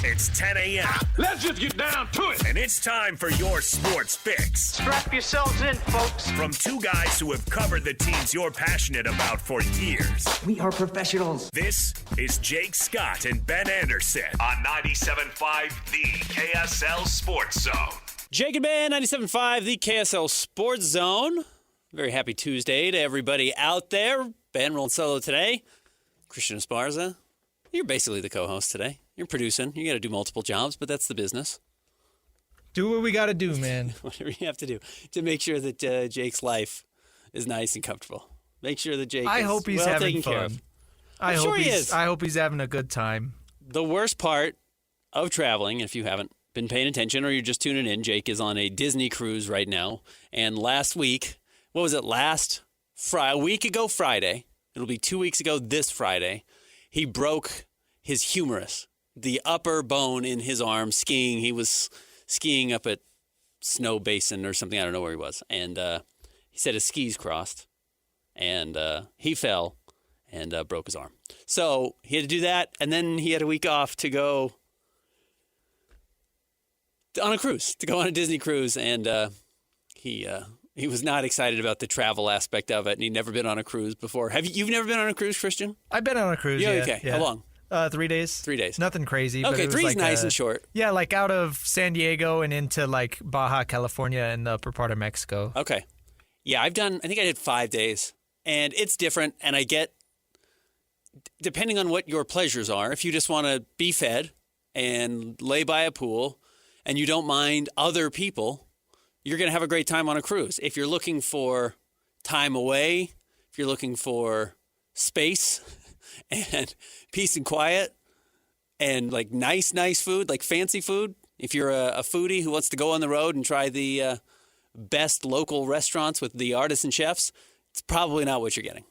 It's 10 a.m. Let's just get down to it. And it's time for your sports fix. Strap yourselves in, folks. From two guys who have covered the teams you're passionate about for years. We are professionals. This is Jake Scott and Ben Anderson on 97.5 The KSL Sports Zone. Jake and Ben, 97.5 The KSL Sports Zone. Very happy Tuesday to everybody out there. Ben rolling solo today. Christian Esparza, you're basically the co-host today. You're producing. You got to do multiple jobs, but that's the business. Do what we got to do, man. Whatever you have to do to make sure that Jake's life is nice and comfortable. Make sure that Jake is hope he's well having taken fun. care of. I I'm hope sure he is. I hope he's having a good time. The worst part of traveling, if you haven't been paying attention or you're just tuning in, Jake is on a Disney cruise right now. And last week, what was it, a week ago Friday, it'll be 2 weeks ago this Friday, he broke his humerus, the upper bone in his arm, skiing. He was skiing up at Snow Basin or something. I don't know where he was. And he said his skis crossed, and he fell and broke his arm. So he had to do that, and then he had a week off to go on a cruise, to go on a Disney cruise, and he was not excited about the travel aspect of it, and he'd never been on a cruise before. You've never been on a cruise, Christian? I've been on a cruise, yeah. Okay. Yeah. How long? 3 days. 3 days. Nothing crazy. But Okay, it was 3 is like nice and short. Yeah, like out of San Diego and into like Baja California and the upper part of Mexico. Okay. Yeah, I think I did 5 days, and it's different, and I get, depending on what your pleasures are, if you just want to be fed and lay by a pool and you don't mind other people, you're going to have a great time on a cruise. If you're looking for time away, if you're looking for space and peace and quiet and like nice food, like fancy food, if you're a foodie who wants to go on the road and try the best local restaurants with the artisan chefs, it's probably not what you're getting.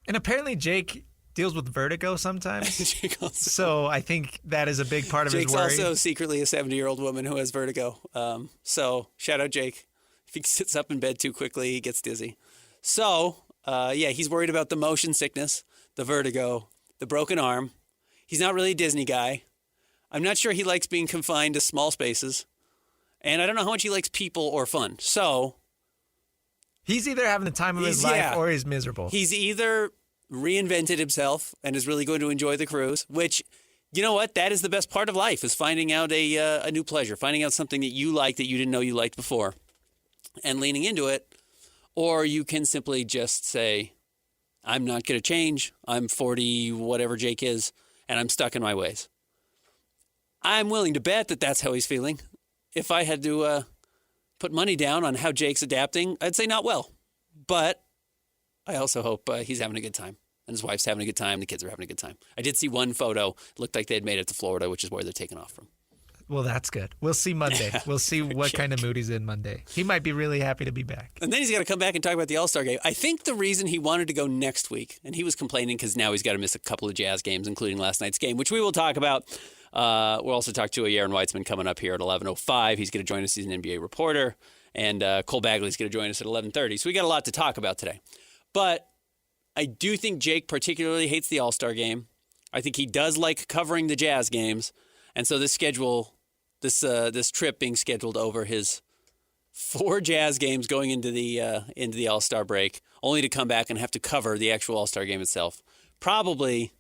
And apparently Jake deals with vertigo sometimes. So I think that is a big part of Jake's his worry. also secretly a 70-year-old woman who has vertigo. So shout out Jake. If he sits up in bed too quickly, he gets dizzy. So, he's worried about the motion sickness, the vertigo, the broken arm. He's not really a Disney guy. I'm not sure he likes being confined to small spaces. And I don't know how much he likes people or fun. So he's either having the time of his life or he's miserable. He's either reinvented himself and is really going to enjoy the cruise, which, you know what? That is the best part of life, is finding out a new pleasure, finding out something that you like that you didn't know you liked before and leaning into it. Or you can simply just say, I'm not going to change. I'm 40, whatever Jake is, and I'm stuck in my ways. I'm willing to bet that that's how he's feeling. If I had to put money down on how Jake's adapting, I'd say not well. But I also hope he's having a good time, and his wife's having a good time. The kids are having a good time. I did see one photo. It looked like they had made it to Florida, which is where they're taking off from. Well, that's good. We'll see Monday. We'll see what kind of mood he's in Monday. He might be really happy to be back. And then he's got to come back and talk about the All-Star game. I think the reason he wanted to go next week, and he was complaining because now he's got to miss a couple of Jazz games, including last night's game, which we will talk about. We'll also talk to Yaron Weitzman coming up here at 11:05. He's going to join us. He's an NBA reporter. And Cole Bagley is going to join us at 11:30. So we got a lot to talk about today. But I do think Jake particularly hates the All-Star game. I think he does like covering the Jazz games. And so this trip being scheduled over his 4 Jazz games going into the All-Star break, only to come back and have to cover the actual All-Star game itself. Probably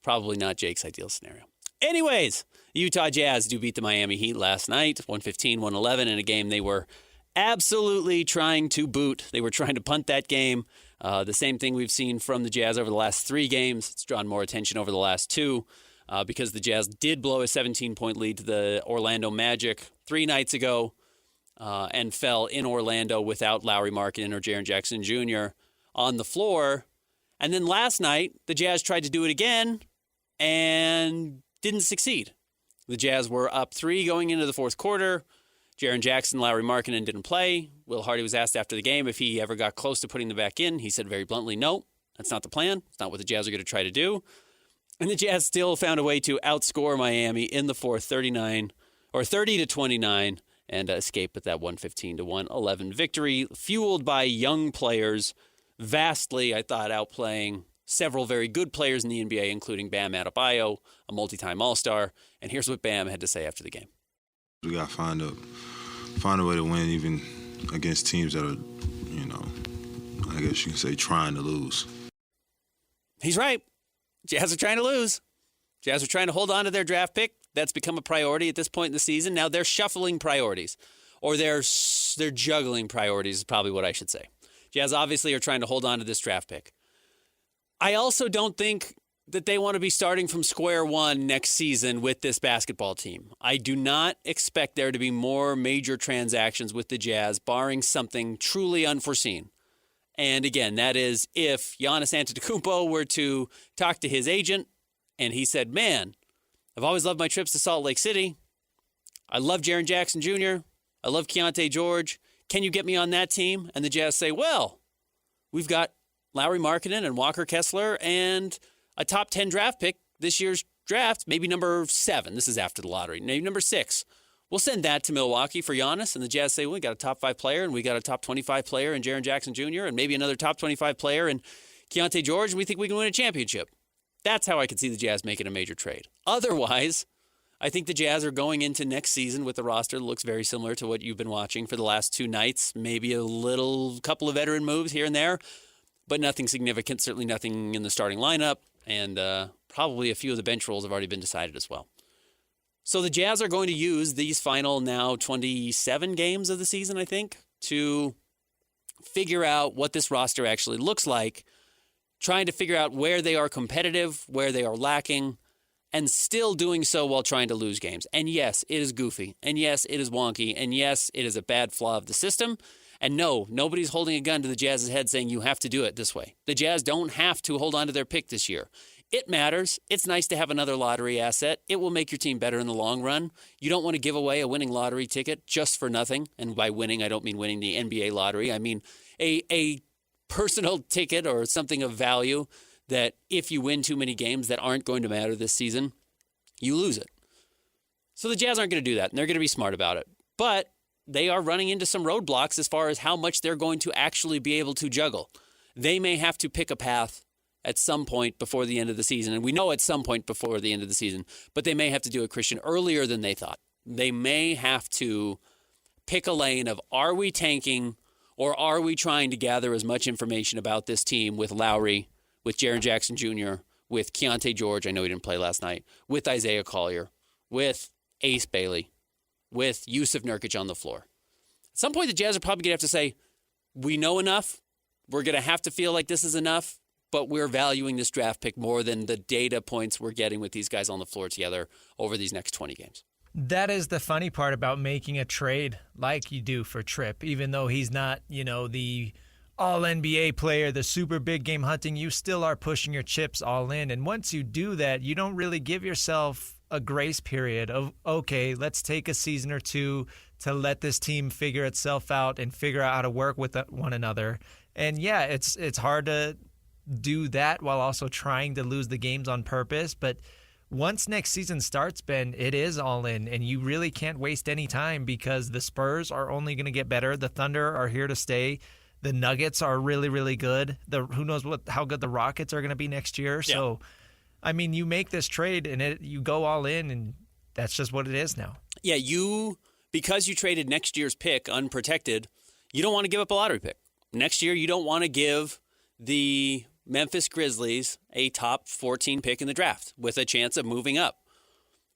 not Jake's ideal scenario. Anyways, the Utah Jazz do beat the Miami Heat last night, 115-111, in a game they were absolutely trying to boot. They were trying to punt that game. The same thing we've seen from the Jazz over the last 3 games. It's drawn more attention over the last 2 because the Jazz did blow a 17-point lead to the Orlando Magic 3 nights ago and fell in Orlando without Lauri, Markkanen, or Jaren Jackson Jr. on the floor. And then last night, the Jazz tried to do it again and didn't succeed. The Jazz were up 3 going into the fourth quarter. Jaren Jackson, Lauri Markkanen didn't play. Will Hardy was asked after the game if he ever got close to putting them back in. He said very bluntly, no, that's not the plan. It's not what the Jazz are going to try to do. And the Jazz still found a way to outscore Miami in the fourth, 30-29, and escape with that 115-111 victory, fueled by young players, vastly, I thought, outplaying several very good players in the NBA, including Bam Adebayo, a multi-time All-Star. And here's what Bam had to say after the game. We got to find a way to win even against teams that are, I guess you can say trying to lose. He's right. Jazz are trying to lose. Jazz are trying to hold on to their draft pick. That's become a priority at this point in the season. Now they're shuffling priorities, or they're juggling priorities is probably what I should say. Jazz obviously are trying to hold on to this draft pick. I also don't think that they want to be starting from square one next season with this basketball team. I do not expect there to be more major transactions with the Jazz, barring something truly unforeseen. And again, that is if Giannis Antetokounmpo were to talk to his agent and he said, man, I've always loved my trips to Salt Lake City. I love Jaren Jackson Jr. I love Keontae George. Can you get me on that team? And the Jazz say, well, we've got Lauri Markkanen and Walker Kessler and a top 10 draft pick this year's draft, maybe number 7. This is after the lottery. Maybe number 6. We'll send that to Milwaukee for Giannis. And the Jazz say, well, we got a top 5 player and we got a top 25 player in Jaren Jackson Jr. and maybe another top 25 player in Keontae George, and we think we can win a championship. That's how I could see the Jazz making a major trade. Otherwise, I think the Jazz are going into next season with a roster that looks very similar to what you've been watching for the last 2 nights. Maybe a couple of veteran moves here and there, but nothing significant, certainly nothing in the starting lineup, and probably a few of the bench roles have already been decided as well. So the Jazz are going to use these final now 27 games of the season, I think, to figure out what this roster actually looks like, trying to figure out where they are competitive, where they are lacking, and still doing so while trying to lose games. And yes, it is goofy. And yes, it is wonky. And yes, it is a bad flaw of the system. And no, nobody's holding a gun to the Jazz's head saying you have to do it this way. The Jazz don't have to hold on to their pick this year. It matters. It's nice to have another lottery asset. It will make your team better in the long run. You don't want to give away a winning lottery ticket just for nothing. And by winning, I don't mean winning the NBA lottery. I mean a personal ticket or something of value that if you win too many games that aren't going to matter this season, you lose it. So the Jazz aren't going to do that, and they're going to be smart about it. But they are running into some roadblocks as far as how much they're going to actually be able to juggle. They may have to pick a path at some point before the end of the season, and we know at some point before the end of the season, but they may have to do it, Christian, earlier than they thought. They may have to pick a lane of, are we tanking or are we trying to gather as much information about this team with Lauri, with Jaren Jackson Jr., with Keontae George, I know he didn't play last night, with Isaiah Collier, with Ace Bailey, with Yusuf Nurkic on the floor. At some point, the Jazz are probably going to have to say, we know enough, we're going to have to feel like this is enough, but we're valuing this draft pick more than the data points we're getting with these guys on the floor together over these next 20 games. That is the funny part about making a trade like you do for Tripp. Even though he's not, the all-NBA player, the super big game hunting, you still are pushing your chips all in. And once you do that, you don't really give yourself a grace period of, okay, let's take a season or two to let this team figure itself out and figure out how to work with one another. And yeah, it's hard to do that while also trying to lose the games on purpose. But once next season starts, Ben, it is all in, and you really can't waste any time because the Spurs are only going to get better. The Thunder are here to stay. The Nuggets are really, really good. Who knows how good the Rockets are going to be next year. Yeah. So, I mean, you make this trade and you go all in, and that's just what it is now. Yeah, because you traded next year's pick unprotected, you don't want to give up a lottery pick. Next year, you don't want to give the Memphis Grizzlies a top 14 pick in the draft with a chance of moving up.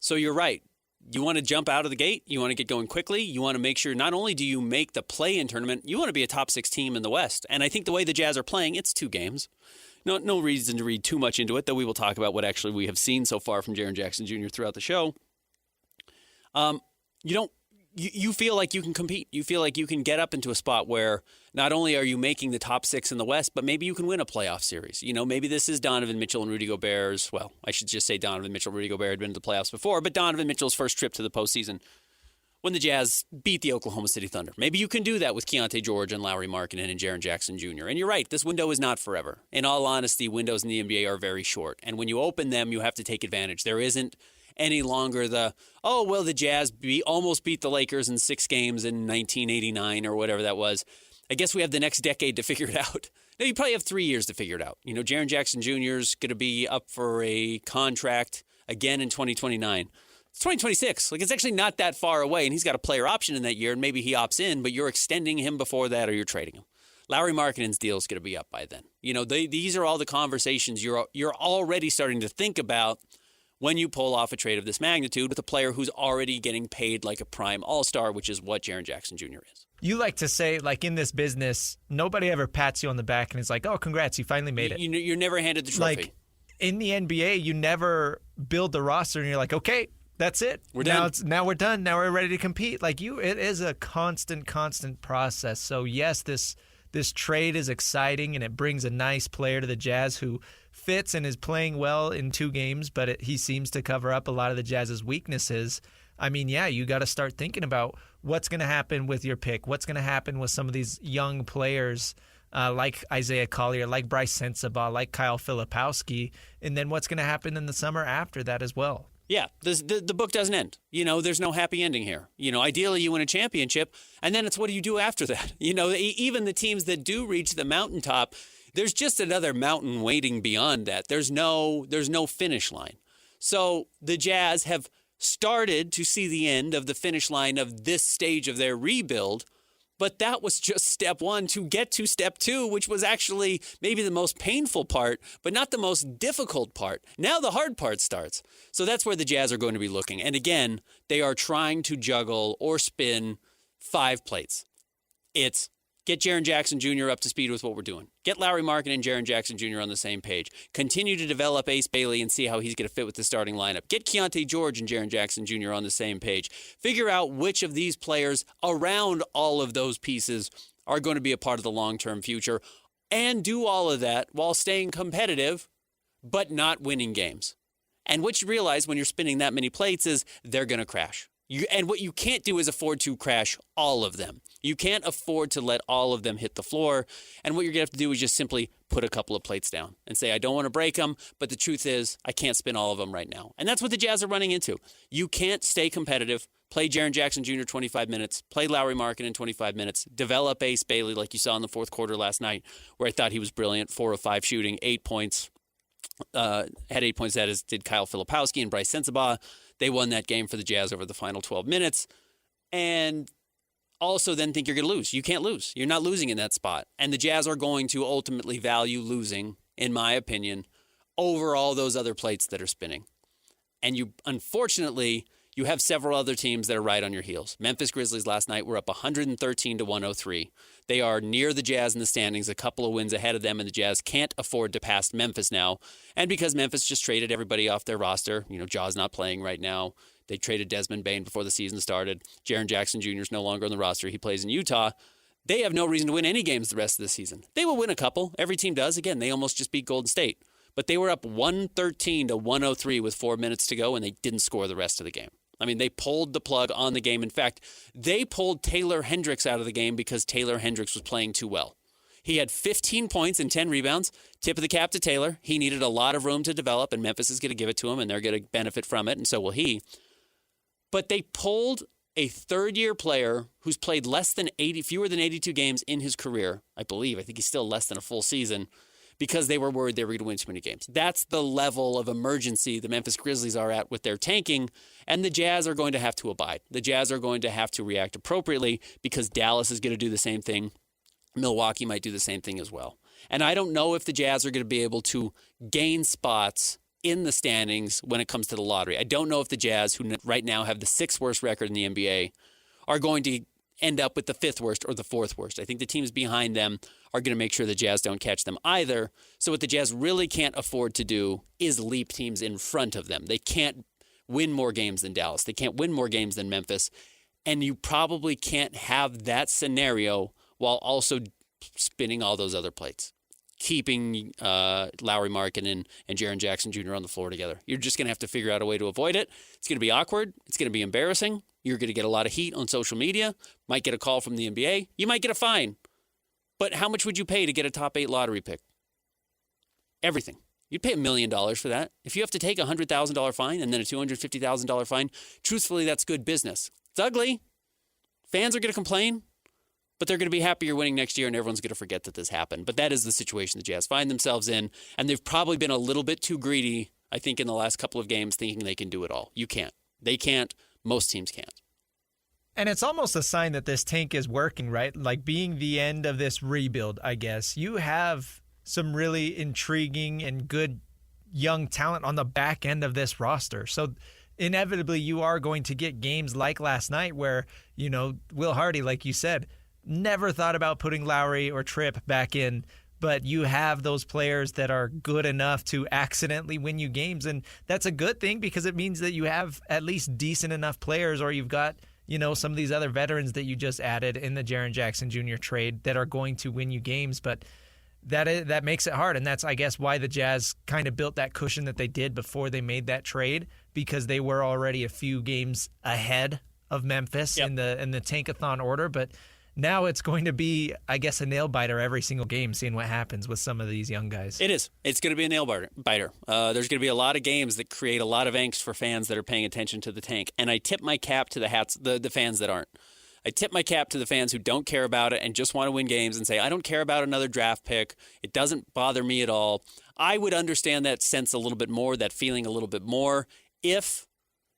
So you're right. You want to jump out of the gate. You want to get going quickly. You want to make sure not only do you make the play-in tournament, you want to be a top 6 team in the West. And I think the way the Jazz are playing, it's 2 games. No reason to read too much into it, though we will talk about what actually we have seen so far from Jaren Jackson Jr. throughout the show. You feel like you can compete. You feel like you can get up into a spot where not only are you making the top 6 in the West, but maybe you can win a playoff series. Maybe this is Donovan Mitchell and Rudy Gobert's, well, I should just say Donovan Mitchell, Rudy Gobert had been to the playoffs before, but Donovan Mitchell's first trip to the postseason when the Jazz beat the Oklahoma City Thunder. Maybe you can do that with Keontae George and Lauri Markkanen and Jaren Jackson Jr. And you're right, this window is not forever. In all honesty, windows in the NBA are very short. And when you open them, you have to take advantage. There isn't any longer the Jazz almost beat the Lakers in 6 games in 1989 or whatever that was. I guess we have the next decade to figure it out. Now, you probably have 3 years to figure it out. Jaren Jackson Jr. is going to be up for a contract again in 2029. It's 2026. It's actually not that far away, and he's got a player option in that year, and maybe he opts in, but you're extending him before that or you're trading him. Lauri Markkanen's deal is going to be up by then. These are all the conversations you're already starting to think about when you pull off a trade of this magnitude with a player who's already getting paid like a prime all-star, which is what Jaren Jackson Jr. is. You like to say, in this business, nobody ever pats you on the back and is like, oh, congrats, you finally made it. You're never handed the trophy. In the NBA, you never build the roster and you're like, okay, that's it. We're done. Now we're done. Now we're ready to compete. It is a constant process. So, yes, this trade is exciting and it brings a nice player to the Jazz who fits and is playing well in 2 games, but he seems to cover up a lot of the Jazz's weaknesses. I mean, yeah, you got to start thinking about what's going to happen with your pick, what's going to happen with some of these young players like Isaiah Collier, like Bryce Sensabaugh, like Kyle Filipowski, and then what's going to happen in the summer after that as well. Yeah, the book doesn't end. There's no happy ending here. Ideally you win a championship, and then it's what do you do after that? Even the teams that do reach the mountaintop, there's just another mountain waiting beyond that. There's no finish line. So the Jazz have started to see the end of the finish line of this stage of their rebuild, but that was just step 1 to get to step 2, which was actually maybe the most painful part, but not the most difficult part. Now the hard part starts. So that's where the Jazz are going to be looking. And again, they are trying to juggle or spin 5 plates. It's get Jaren Jackson Jr. up to speed with what we're doing. Get Lauri Markkanen and Jaren Jackson Jr. on the same page. Continue to develop Ace Bailey and see how he's going to fit with the starting lineup. Get Keontae George and Jaren Jackson Jr. on the same page. Figure out which of these players around all of those pieces are going to be a part of the long-term future. And do all of that while staying competitive, but not winning games. And what you realize when you're spinning that many plates is they're going to crash. And what you can't do is afford to crash all of them. You can't afford to let all of them hit the floor. And what you're going to have to do is just simply put a couple of plates down and say, I don't want to break them, but the truth is I can't spin all of them right now. And that's what the Jazz are running into. You can't stay competitive, play Jaren Jackson Jr. 25 minutes, play Lauri Markkanen 25 minutes, develop Ace Bailey like you saw in the fourth quarter last night, where I thought he was brilliant, 4 of 5 shooting, 8 points. Had 8 points, that is, did Kyle Filipowski and Bryce Sensabaugh. They won that game for the Jazz over the final 12 minutes. And also then think you're going to lose. You can't lose. You're not losing in that spot. And the Jazz are going to ultimately value losing, in my opinion, over all those other plates that are spinning. And unfortunately, you have several other teams that are right on your heels. Memphis Grizzlies last night were up 113-103. They are near the Jazz in the standings, a couple of wins ahead of them, and the Jazz can't afford to pass Memphis now. And because Memphis just traded everybody off their roster, Jaw's not playing right now. They traded Desmond Bane before the season started. Jaren Jackson Jr. is no longer on the roster. He plays in Utah. They have no reason to win any games the rest of the season. They will win a couple. Every team does. Again, they almost just beat Golden State. But they were up 113-103 with 4 minutes to go, and they didn't score the rest of the game. I mean, they pulled the plug on the game. In fact, they pulled Taylor Hendricks out of the game because Taylor Hendricks was playing too well. He had 15 points and 10 rebounds. Tip of the cap to Taylor. He needed a lot of room to develop, and Memphis is going to give it to him, and they're going to benefit from it, and so will he. But they pulled a third-year player who's played fewer than 82 games in his career, I believe. I think he's still less than a full season, because they were worried they were going to win too many games. That's the level of emergency the Memphis Grizzlies are at with their tanking, and the Jazz are going to have to abide. The Jazz are going to have to react appropriately because Dallas is going to do the same thing. Milwaukee might do the same thing as well. And I don't know if the Jazz are going to be able to gain spots in the standings when it comes to the lottery. I don't know if the Jazz, who right now have the 6th worst record in the NBA, are going to end up with the 5th worst or the 4th worst. I think the teams behind them are going to make sure the Jazz don't catch them either. So what the Jazz really can't afford to do is leap teams in front of them. They can't win more games than Dallas. They can't win more games than Memphis. And you probably can't have that scenario while also spinning all those other plates, keeping Lauri Markkanen and Jaren Jackson Jr. on the floor together. You're just going to have to figure out a way to avoid it. It's going to be awkward. It's going to be embarrassing. You're going to get a lot of heat on social media. Might get a call from the NBA. You might get a fine. But how much would you pay to get a top 8 lottery pick? Everything. You'd pay $1 million for that. If you have to take a $100,000 fine and then a $250,000 fine, truthfully, that's good business. It's ugly. Fans are going to complain. but they're going to be happier winning next year, and everyone's going to forget that this happened. But that is the situation the Jazz find themselves in, and they've probably been a little bit too greedy, I think, in the last couple of games, thinking they can do it all. You can't. They can't. Most teams can't. And it's almost a sign that this tank is working, right? Like being the end of this rebuild, I guess. You have some really intriguing and good young talent on the back end of this roster. So inevitably you are going to get games like last night where, Will Hardy, like you said, never thought about putting Lauri or Tripp back in, but you have those players that are good enough to accidentally win you games. And that's a good thing because it means that you have at least decent enough players, or you've got, some of these other veterans that you just added in the Jaren Jackson Jr. trade that are going to win you games. But that makes it hard. And that's, I guess, why the Jazz kind of built that cushion that they did before they made that trade, because they were already a few games ahead of Memphis in the tankathon order. But now it's going to be, I guess, a nail biter every single game, seeing what happens with some of these young guys. It is. It's going to be a nail biter. There's going to be a lot of games that create a lot of angst for fans that are paying attention to the tank. And I tip my cap to the fans that aren't. I tip my cap to the fans who don't care about it and just want to win games and say, I don't care about another draft pick. It doesn't bother me at all. I would understand that sense a little bit more, that feeling a little bit more, if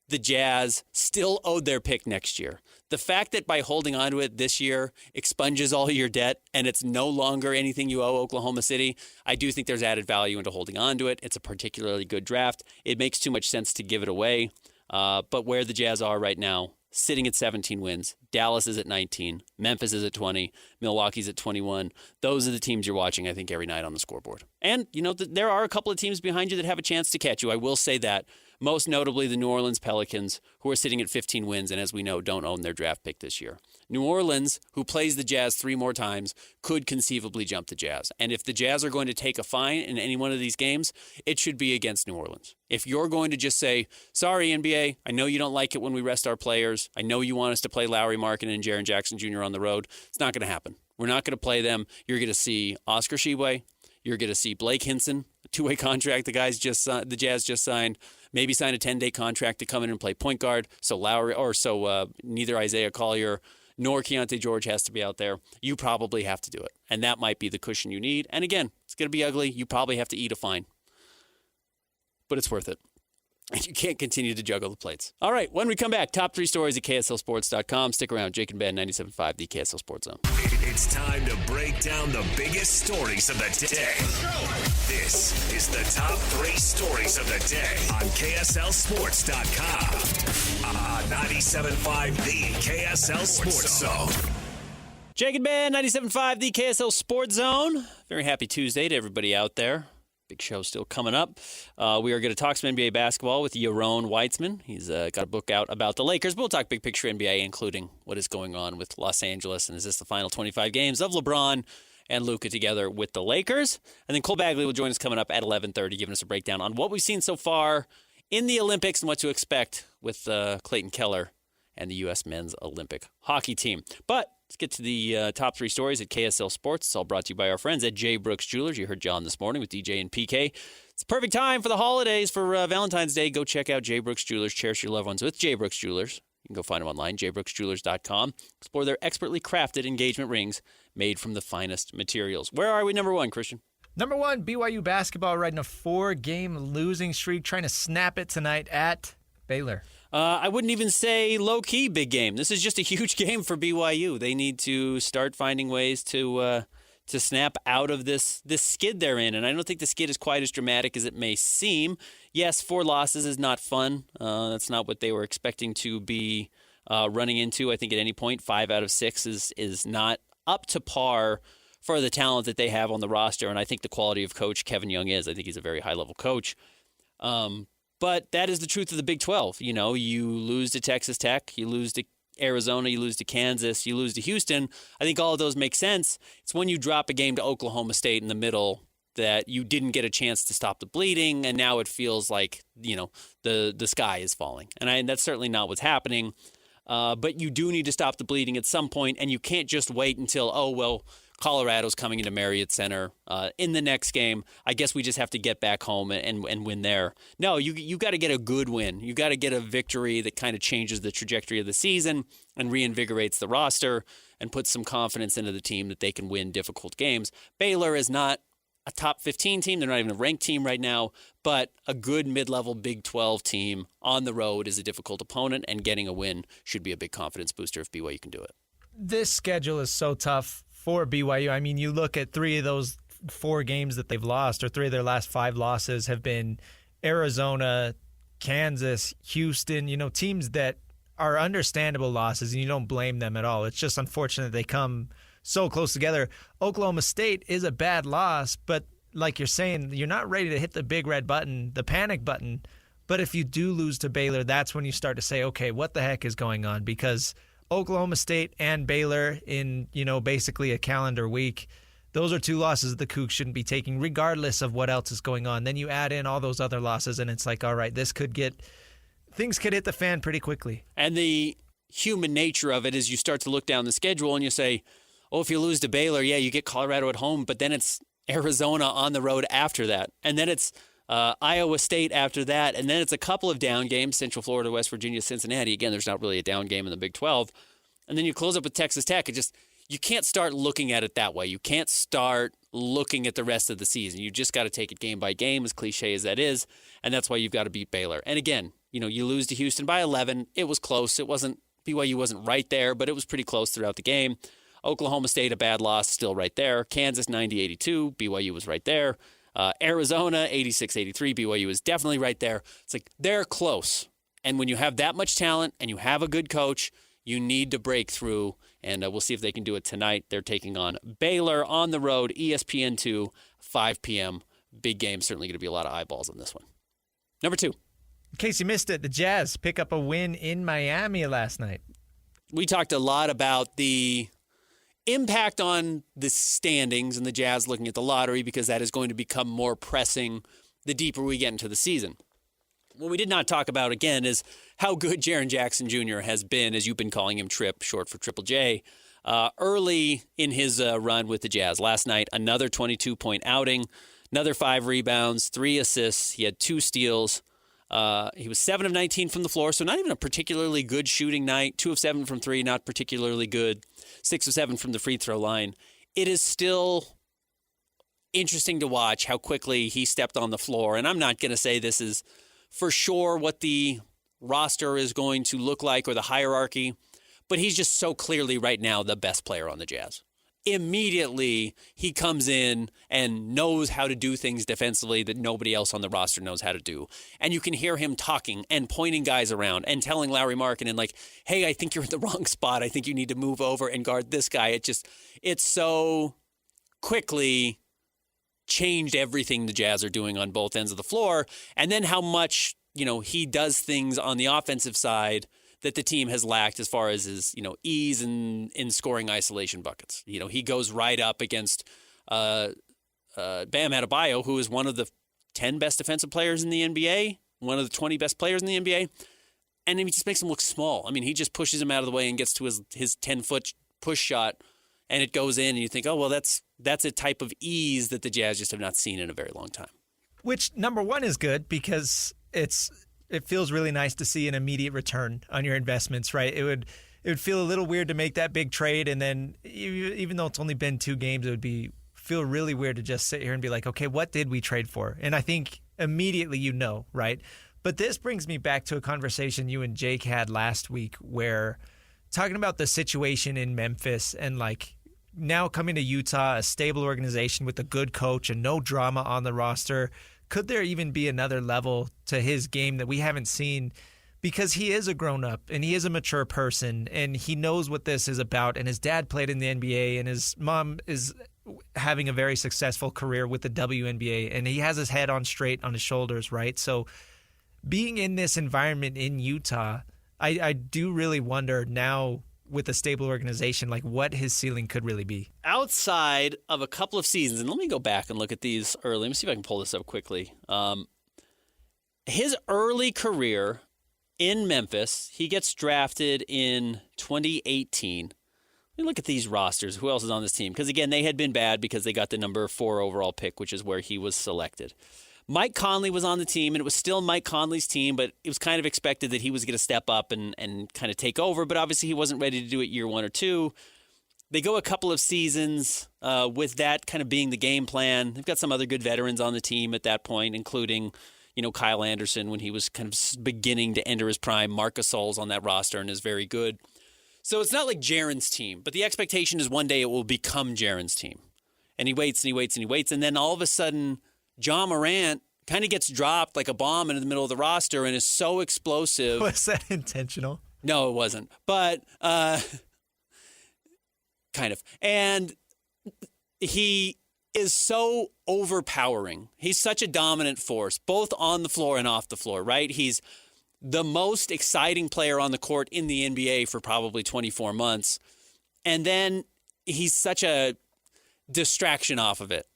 the Jazz still owed their pick next year. The fact that by holding on to it this year expunges all your debt and it's no longer anything you owe Oklahoma City, I do think there's added value into holding on to it. It's a particularly good draft. It makes too much sense to give it away. But where the Jazz are right now, sitting at 17 wins, Dallas is at 19, Memphis is at 20, Milwaukee's at 21. Those are the teams you're watching, I think, every night on the scoreboard. And, there are a couple of teams behind you that have a chance to catch you. I will say that. Most notably, the New Orleans Pelicans, who are sitting at 15 wins and, as we know, don't own their draft pick this year. New Orleans, who plays the Jazz 3 more times, could conceivably jump the Jazz. And if the Jazz are going to take a fine in any one of these games, it should be against New Orleans. If you're going to just say, sorry, NBA, I know you don't like it when we rest our players. I know you want us to play Lauri, Markkanen, and Jaren Jackson Jr. on the road. It's not going to happen. We're not going to play them. You're going to see Oscar Tshiebwe. You're going to see Blake Hinson, a 2-way contract the Jazz just signed. Maybe sign a 10-day contract to come in and play point guard. So neither Isaiah Collier nor Keontae George has to be out there. You probably have to do it. And that might be the cushion you need. And again, it's going to be ugly. You probably have to eat a fine. But it's worth it. And you can't continue to juggle the plates. All right, when we come back, top 3 stories at KSLSports.com. Stick around. Jake and Ben, 97.5, the KSL Sports Zone. It's time to break down the biggest stories of the day. This is the top 3 stories of the day on KSLSports.com. On 97.5, the KSL Sports Zone. Jake and Ben, 97.5, the KSL Sports Zone. Very happy Tuesday to everybody out there. Big show still coming up. We are going to talk some NBA basketball with Yaron Weitzman. He's got a book out about the Lakers. We'll talk big picture NBA, including what is going on with Los Angeles, and is this the final 25 games of LeBron and Luka together with the Lakers? And then Cole Bagley will join us coming up at 11:30, giving us a breakdown on what we've seen so far in the Olympics and what to expect with Clayton Keller and the U.S. men's Olympic hockey team. But let's get to the top 3 stories at KSL Sports. It's all brought to you by our friends at J. Brooks Jewelers. You heard John this morning with DJ and PK. It's the perfect time for the holidays, for Valentine's Day. Go check out J. Brooks Jewelers. Cherish your loved ones with J. Brooks Jewelers. You can go find them online, jbrooksjewelers.com. Explore their expertly crafted engagement rings made from the finest materials. Where are we, number 1, Christian? Number 1, BYU Basketball riding a 4-game losing streak, trying to snap it tonight at Baylor. I wouldn't even say low-key big game. This is just a huge game for BYU. They need to start finding ways to snap out of this skid they're in. And I don't think the skid is quite as dramatic as it may seem. Yes, 4 losses is not fun. That's not what they were expecting to be running into. I think at any point, 5 out of 6 is not up to par for the talent that they have on the roster. And I think the quality of coach Kevin Young is. I think he's a very high-level coach. But that is the truth of the Big 12. You lose to Texas Tech, you lose to Arizona, you lose to Kansas, you lose to Houston. I think all of those make sense. It's when you drop a game to Oklahoma State in the middle that you didn't get a chance to stop the bleeding, and now it feels like, the sky is falling. And that's certainly not what's happening. But you do need to stop the bleeding at some point, and you can't just wait until, Colorado's coming into Marriott Center in the next game. I guess we just have to get back home and win there. No, you got to get a good win. You got to get a victory that kind of changes the trajectory of the season and reinvigorates the roster and puts some confidence into the team that they can win difficult games. Baylor is not a top 15 team. They're not even a ranked team right now, but a good mid-level Big 12 team on the road is a difficult opponent, and getting a win should be a big confidence booster if BYU can do it. This schedule is so tough for BYU. I mean, you look at 3 of those 4 games that they've lost, or 3 of their last 5 losses have been Arizona, Kansas, Houston, teams that are understandable losses, and you don't blame them at all. It's just unfortunate they come so close together. Oklahoma State is a bad loss, but like you're saying, you're not ready to hit the big red button, the panic button. But if you do lose to Baylor, that's when you start to say, okay, what the heck is going on? Because Oklahoma State and Baylor in, basically a calendar week, those are 2 losses the Cougs shouldn't be taking, regardless of what else is going on. Then you add in all those other losses, and it's like, all right, things could hit the fan pretty quickly. And the human nature of it is you start to look down the schedule and you say, oh, if you lose to Baylor, yeah, you get Colorado at home, but then it's Arizona on the road after that. And then it's Iowa State after that. And then it's a couple of down games, Central Florida, West Virginia, Cincinnati. Again, there's not really a down game in the Big 12. And then you close up with Texas Tech. You can't start looking at it that way. You can't start looking at the rest of the season. You just got to take it game by game, as cliche as that is. And that's why you've got to beat Baylor. And again, you lose to Houston by 11. It was close. BYU wasn't right there, but it was pretty close throughout the game. Oklahoma State, a bad loss, still right there. Kansas, 90-82. BYU was right there. Arizona, 86-83. BYU was definitely right there. It's like they're close. And when you have that much talent and you have a good coach, you need to break through. And we'll see if they can do it tonight. They're taking on Baylor on the road, ESPN2, 5 p.m. Big game. Certainly going to be a lot of eyeballs on this one. Number 2. In case you missed it, the Jazz pick up a win in Miami last night. We talked a lot about the impact on the standings and the Jazz looking at the lottery, because that is going to become more pressing the deeper we get into the season. What we did not talk about, again, is how good Jaren Jackson Jr. has been, as you've been calling him Trip, short for Triple J, early in his run with the Jazz. Last night, another 22-point outing, another 5 rebounds, 3 assists. He had 2 steals. He was 7 of 19 from the floor, so not even a particularly good shooting night. 2 of 7 from 3, not particularly good. 6 of 7 from the free throw line. It is still interesting to watch how quickly he stepped on the floor. And I'm not going to say this is for sure what the roster is going to look like or the hierarchy, but he's just so clearly right now the best player on the Jazz. Immediately, he comes in and knows how to do things defensively that nobody else on the roster knows how to do. And you can hear him talking and pointing guys around and telling Lauri Markkanen, like, hey, I think you're in the wrong spot. I think you need to move over and guard this guy. It's so quickly changed everything the Jazz are doing on both ends of the floor. And then how much, he does things on the offensive side that the team has lacked as far as his, ease in scoring isolation buckets. He goes right up against Bam Adebayo, who is one of the 10 best defensive players in the NBA, one of the 20 best players in the NBA, and he just makes him look small. I mean, he just pushes him out of the way and gets to his 10-foot push shot, and it goes in, and you think, oh, well, that's a type of ease that the Jazz just have not seen in a very long time. Which, number one, is good because it feels really nice to see an immediate return on your investments, right? It would feel a little weird to make that big trade, and then even though it's only been 2 games, it would feel really weird to just sit here and be like, okay, what did we trade for? And I think immediately right? But this brings me back to a conversation you and Jake had last week where talking about the situation in Memphis and like now coming to Utah, a stable organization with a good coach and no drama on the roster. Could there even be another level to his game that we haven't seen? Because he is a grown-up and he is a mature person and he knows what this is about. And his dad played in the NBA and his mom is having a very successful career with the WNBA. And he has his head on straight on his shoulders, right? So being in this environment in Utah, I do really wonder now with a stable organization, like what his ceiling could really be. Outside of a couple of seasons, and let me go back and look at these early. Let me see if I can pull this up quickly. His early career in Memphis, he gets drafted in 2018. look at these rosters. Who else is on this team? Because, again, they had been bad because they got the number 4 overall pick, which is where he was selected. Mike Conley was on the team, and it was still Mike Conley's team, but it was kind of expected that he was going to step up and kind of take over, but obviously he wasn't ready to do it year 1 or 2. They go a couple of seasons with that kind of being the game plan. They've got some other good veterans on the team at that point, including Kyle Anderson when he was kind of beginning to enter his prime. Marc Gasol's on that roster and is very good. So it's not like Jaren's team, but the expectation is one day it will become Jaren's team. And he waits and he waits and he waits, and then all of a sudden, John Morant kind of gets dropped like a bomb into the middle of the roster and is so explosive. Was that intentional? No, it wasn't. But kind of. And he is so overpowering. He's such a dominant force, both on the floor and off the floor, right? He's the most exciting player on the court in the NBA for probably 24 months. And then he's such a distraction off of it.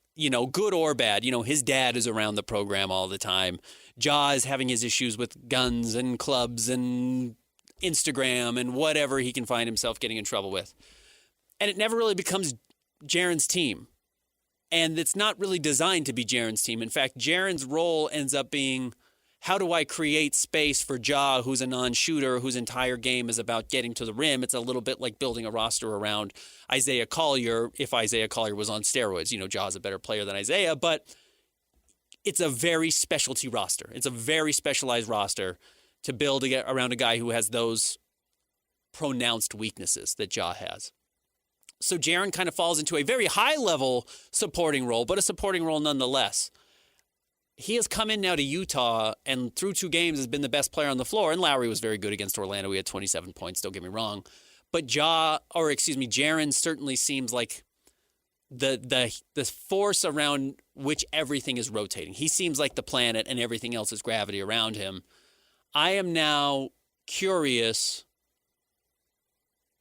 Good or bad. His dad is around the program all the time. Ja is having his issues with guns and clubs and Instagram and whatever he can find himself getting in trouble with. And it never really becomes Jaren's team. And it's not really designed to be Jaren's team. In fact, Jaren's role ends up being, how do I create space for Ja, who's a non-shooter, whose entire game is about getting to the rim? It's a little bit like building a roster around Isaiah Collier, if Isaiah Collier was on steroids. Ja's a better player than Isaiah, but it's a very specialty roster. It's a very specialized roster to build around a guy who has those pronounced weaknesses that Ja has. So Jaren kind of falls into a very high-level supporting role, but a supporting role nonetheless. He has come in now to Utah and through 2 games has been the best player on the floor. And Lauri was very good against Orlando. He had 27 points, don't get me wrong. But Jaren certainly seems like the force around which everything is rotating. He seems like the planet and everything else is gravity around him. I am now curious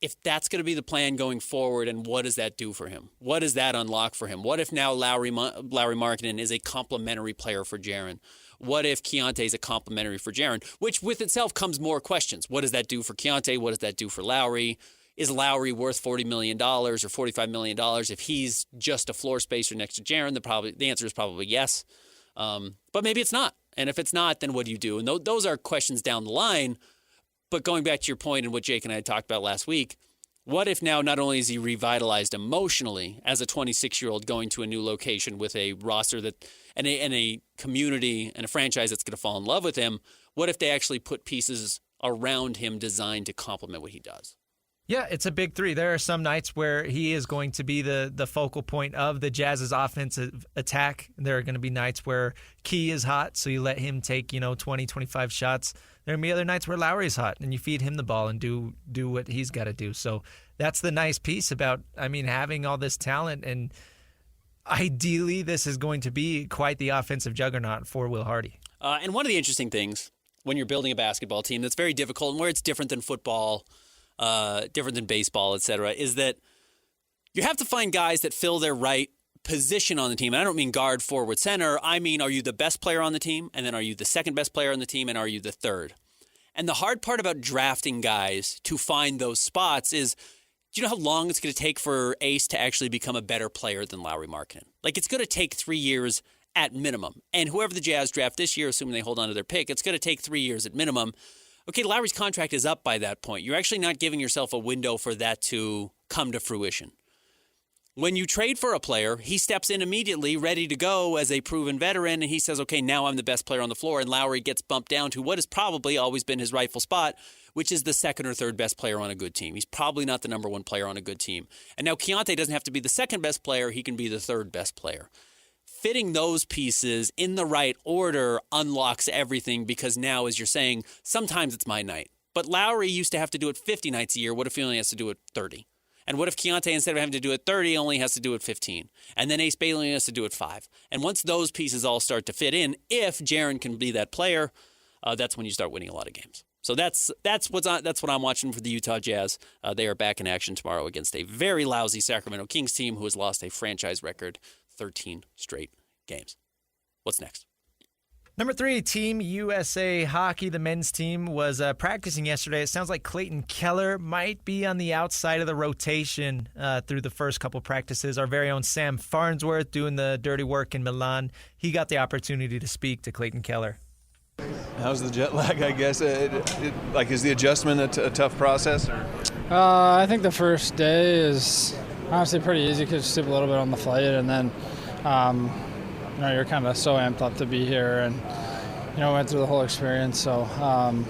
if that's going to be the plan going forward, and what does that do for him? What does that unlock for him? What if now Lauri Markkanen is a complementary player for Jaren? What if Keontae is a complementary for Jaren? Which with itself comes more questions. What does that do for Keontae? What does that do for Lauri? Is Lauri worth $40 million or $45 million if he's just a floor spacer next to Jaren? The answer is probably yes. But maybe it's not. And if it's not, then what do you do? And those are questions down the line. But going back to your point and what Jake and I talked about last week, what if now not only is he revitalized emotionally as a 26-year-old going to a new location with a roster that and a community and a franchise that's going to fall in love with him, what if they actually put pieces around him designed to complement what he does? Yeah, it's a big 3. There are some nights where he is going to be the focal point of the Jazz's offensive attack. There are going to be nights where Key is hot, so you let him take 20, 25 shots. There are going to be other nights where Lauri's hot, and you feed him the ball and do what he's got to do. So that's the nice piece about, having all this talent. And ideally, this is going to be quite the offensive juggernaut for Will Hardy. And one of the interesting things when you're building a basketball team that's very difficult and where it's different than football, different than baseball, et cetera, is that you have to find guys that fill their right position on the team. And I don't mean guard, forward, center. I mean, are you the best player on the team? And then are you the second best player on the team? And are you the third? And the hard part about drafting guys to find those spots is, do you know how long it's going to take for Ace to actually become a better player than Lauri Markkanen? Like, it's going to take 3 years at minimum. And whoever the Jazz draft this year, assuming they hold on to their pick, it's going to take 3 years at minimum. Okay, Lauri's contract is up by that point. You're actually not giving yourself a window for that to come to fruition. When you trade for a player, he steps in immediately, ready to go as a proven veteran, and he says, okay, now I'm the best player on the floor, and Lauri gets bumped down to what has probably always been his rightful spot, which is the second or third best player on a good team. He's probably not the number 1 player on a good team. And now Keontae doesn't have to be the second best player, he can be the third best player. Fitting those pieces in the right order unlocks everything because now, as you're saying, sometimes it's my night. But Lauri used to have to do it 50 nights a year. What if he only has to do it 30? And what if Keontae, instead of having to do it 30, only has to do it 15? And then Ace Bailey has to do it 5. And once those pieces all start to fit in, if Jaren can be that player, that's when you start winning a lot of games. So that's what I'm watching for the Utah Jazz. They are back in action tomorrow against a very lousy Sacramento Kings team who has lost a franchise record 13 straight games. What's next? Number 3, Team USA Hockey. The men's team was practicing yesterday. It sounds like Clayton Keller might be on the outside of the rotation through the first couple practices. Our very own Sam Farnsworth doing the dirty work in Milan. He got the opportunity to speak to Clayton Keller. How's the jet lag, I guess? Is the adjustment a tough process? Or? I think the first day is honestly pretty easy because you sleep a little bit on the flight, and then you're kind of so amped up to be here, and went through the whole experience. So I'm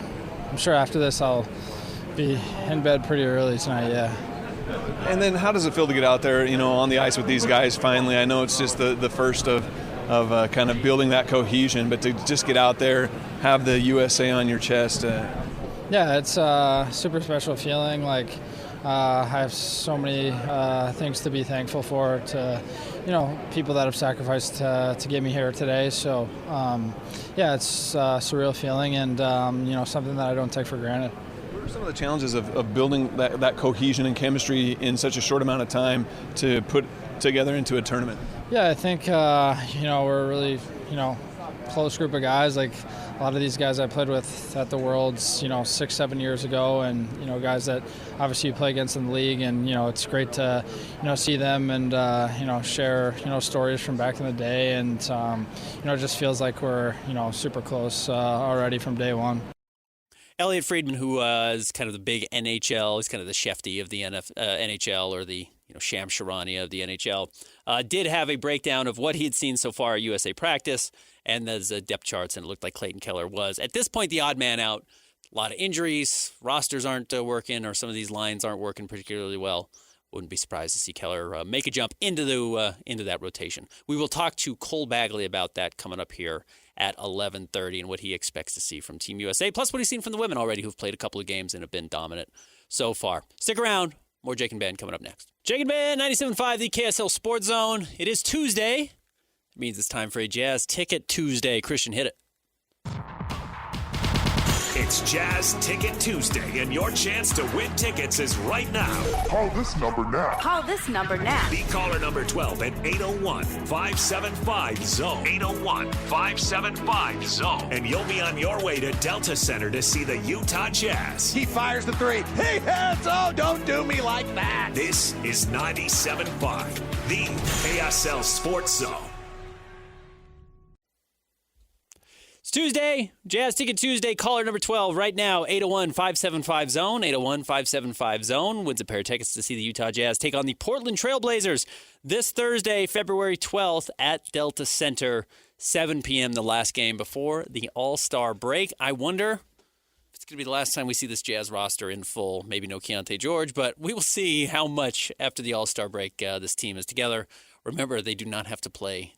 sure after this I'll be in bed pretty early tonight. Yeah. And then how does it feel to get out there, on the ice with these guys finally? I know it's just the first of kind of building that cohesion, but to just get out there, have the USA on your chest. Yeah, it's a super special feeling. I have so many things to be thankful for, to people that have sacrificed to get me here today. So it's a surreal feeling, and something that I don't take for granted. What are some of the challenges of building that cohesion and chemistry in such a short amount of time to put together into a tournament? Yeah, I think we're a really close group of guys. Like a lot of these guys I played with at the Worlds 6-7 years ago, and guys that obviously you play against in the league, and it's great to see them and share stories from back in the day, and it just feels like we're super close already from day one. Elliot Friedman, who is kind of the big NHL, he's kind of the Shefty of the NHL, or the Sham Sharania of the NHL, did have a breakdown of what he had seen so far at USA practice, and there's depth charts, and it looked like Clayton Keller was, at this point, the odd man out. A lot of injuries, rosters aren't working, or some of these lines aren't working particularly well. Wouldn't be surprised to see Keller make a jump into that rotation. We will talk to Cole Bagley about that coming up here at 11:30 and what he expects to see from Team USA, plus what he's seen from the women already, who've played a couple of games and have been dominant so far. Stick around. More Jake and Ben coming up next. Jake and Ben, 97.5, the KSL Sports Zone. It is Tuesday. It means it's time for a Jazz Ticket Tuesday. Christian, hit it. It's Jazz Ticket Tuesday, and your chance to win tickets is right now. Call this number now. Call this number now. Be caller number 12 at 801-575-ZONE. 801-575-ZONE. And you'll be on your way to Delta Center to see the Utah Jazz. He fires the three. He hits. Oh, don't do me like that. This is 97.5, the KSL Sports Zone. It's Tuesday, Jazz Ticket Tuesday, caller number 12 right now, 801-575-ZONE, 801-575-ZONE. Wins a pair of tickets to see the Utah Jazz take on the Portland Trailblazers this Thursday, February 12th at Delta Center, 7 p.m., the last game before the All-Star break. I wonder if it's going to be the last time we see this Jazz roster in full. Maybe no Keontae George, but we will see how much after the All-Star break this team is together. Remember, they do not have to play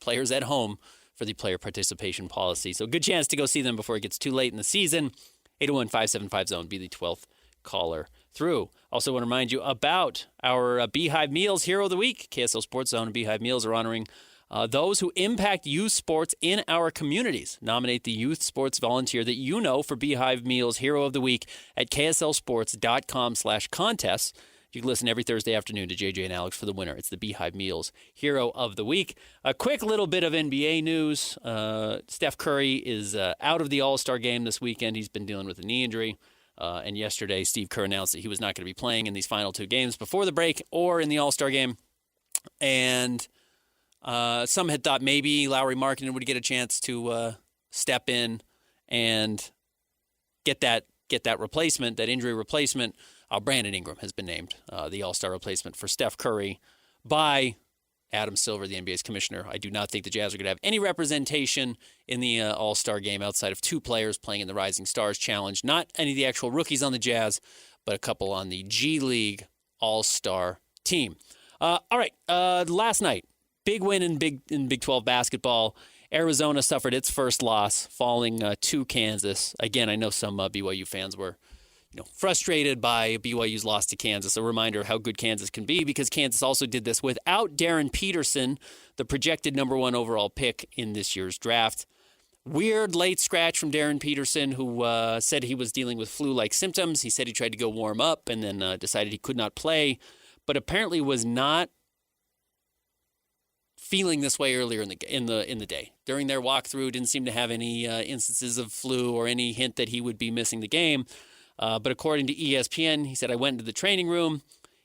players at home for the player participation policy. So good chance to go see them before it gets too late in the season. 801-575-ZONE, be the 12th caller through. Also want to remind you about our Beehive Meals Hero of the Week. KSL Sports Zone and Beehive Meals are honoring those who impact youth sports in our communities. Nominate the youth sports volunteer that you know for Beehive Meals Hero of the Week at kslsports.com/contests. You can listen every Thursday afternoon to JJ and Alex for the winner. It's the Beehive Meals Hero of the Week. A quick little bit of NBA news. Steph Curry is out of the All-Star game this weekend. He's been dealing with a knee injury. And yesterday, Steve Kerr announced that he was not going to be playing in these final two games before the break or in the All-Star game. And some had thought maybe Lauri Markkanen would get a chance to step in and get that replacement, that injury replacement. Brandon Ingram has been named the All-Star replacement for Steph Curry by Adam Silver, the NBA's commissioner. I do not think the Jazz are going to have any representation in the All-Star game outside of two players playing in the Rising Stars Challenge. Not any of the actual rookies on the Jazz, but a couple on the G League All-Star team. All right, last night, big win in Big 12 basketball. Arizona suffered its first loss, falling to Kansas. Again, I know some BYU fans were frustrated by BYU's loss to Kansas. A reminder of how good Kansas can be, because Kansas also did this without Darryn Peterson, the projected number 1 overall pick in this year's draft. Weird late scratch from Darryn Peterson, who said he was dealing with flu-like symptoms. He said he tried to go warm up and then decided he could not play, but apparently was not feeling this way earlier in the day. During their walkthrough, didn't seem to have any instances of flu or any hint that he would be missing the game. But according to ESPN, he said, I went into the training room.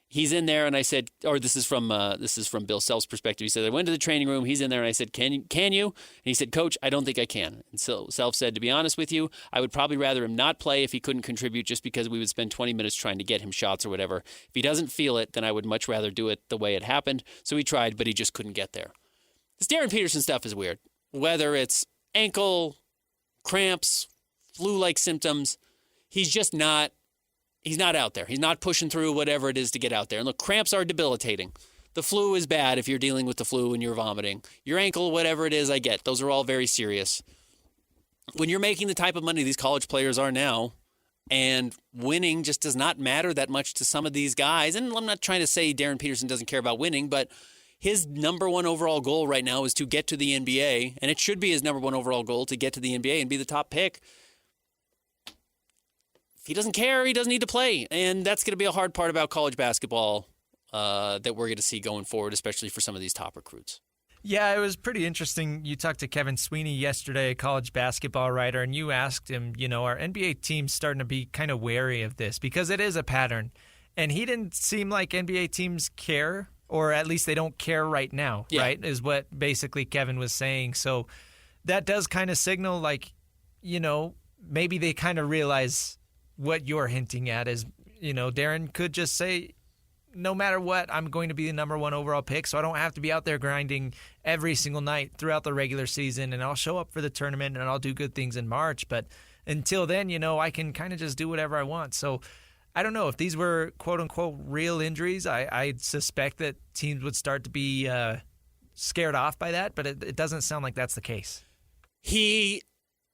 He's in there, and I said, or this is from Bill Self's perspective. He said, I went to the training room. He's in there, and I said, can you? And he said, Coach, I don't think I can. And so Self said, to be honest with you, I would probably rather him not play if he couldn't contribute, just because we would spend 20 minutes trying to get him shots or whatever. If he doesn't feel it, then I would much rather do it the way it happened. So he tried, but he just couldn't get there. This Darryn Peterson stuff is weird. Whether it's ankle, cramps, flu-like symptoms, he's not out there. He's not pushing through whatever it is to get out there. And look, cramps are debilitating. The flu is bad if you're dealing with the flu and you're vomiting. Your ankle, whatever it is, I get. Those are all very serious. When you're making the type of money these college players are now, and winning just does not matter that much to some of these guys, and I'm not trying to say Darryn Peterson doesn't care about winning, but his number one overall goal right now is to get to the NBA, and it should be his number one overall goal to get to the NBA and be the top pick. If he doesn't care, he doesn't need to play. And that's going to be a hard part about college basketball that we're going to see going forward, especially for some of these top recruits. Yeah, it was pretty interesting. You talked to Kevin Sweeney yesterday, a college basketball writer, and you asked him, are NBA teams starting to be kind of wary of this? Because it is a pattern. And he didn't seem like NBA teams care, or at least they don't care right now, right, is what basically Kevin was saying. So that does kind of signal maybe they kind of realize what you're hinting at is, Darryn could just say, no matter what, I'm going to be the number one overall pick, so I don't have to be out there grinding every single night throughout the regular season, and I'll show up for the tournament, and I'll do good things in March. But until then, I can kind of just do whatever I want. So I don't know. If these were, quote-unquote, real injuries, I suspect that teams would start to be scared off by that, but it doesn't sound like that's the case.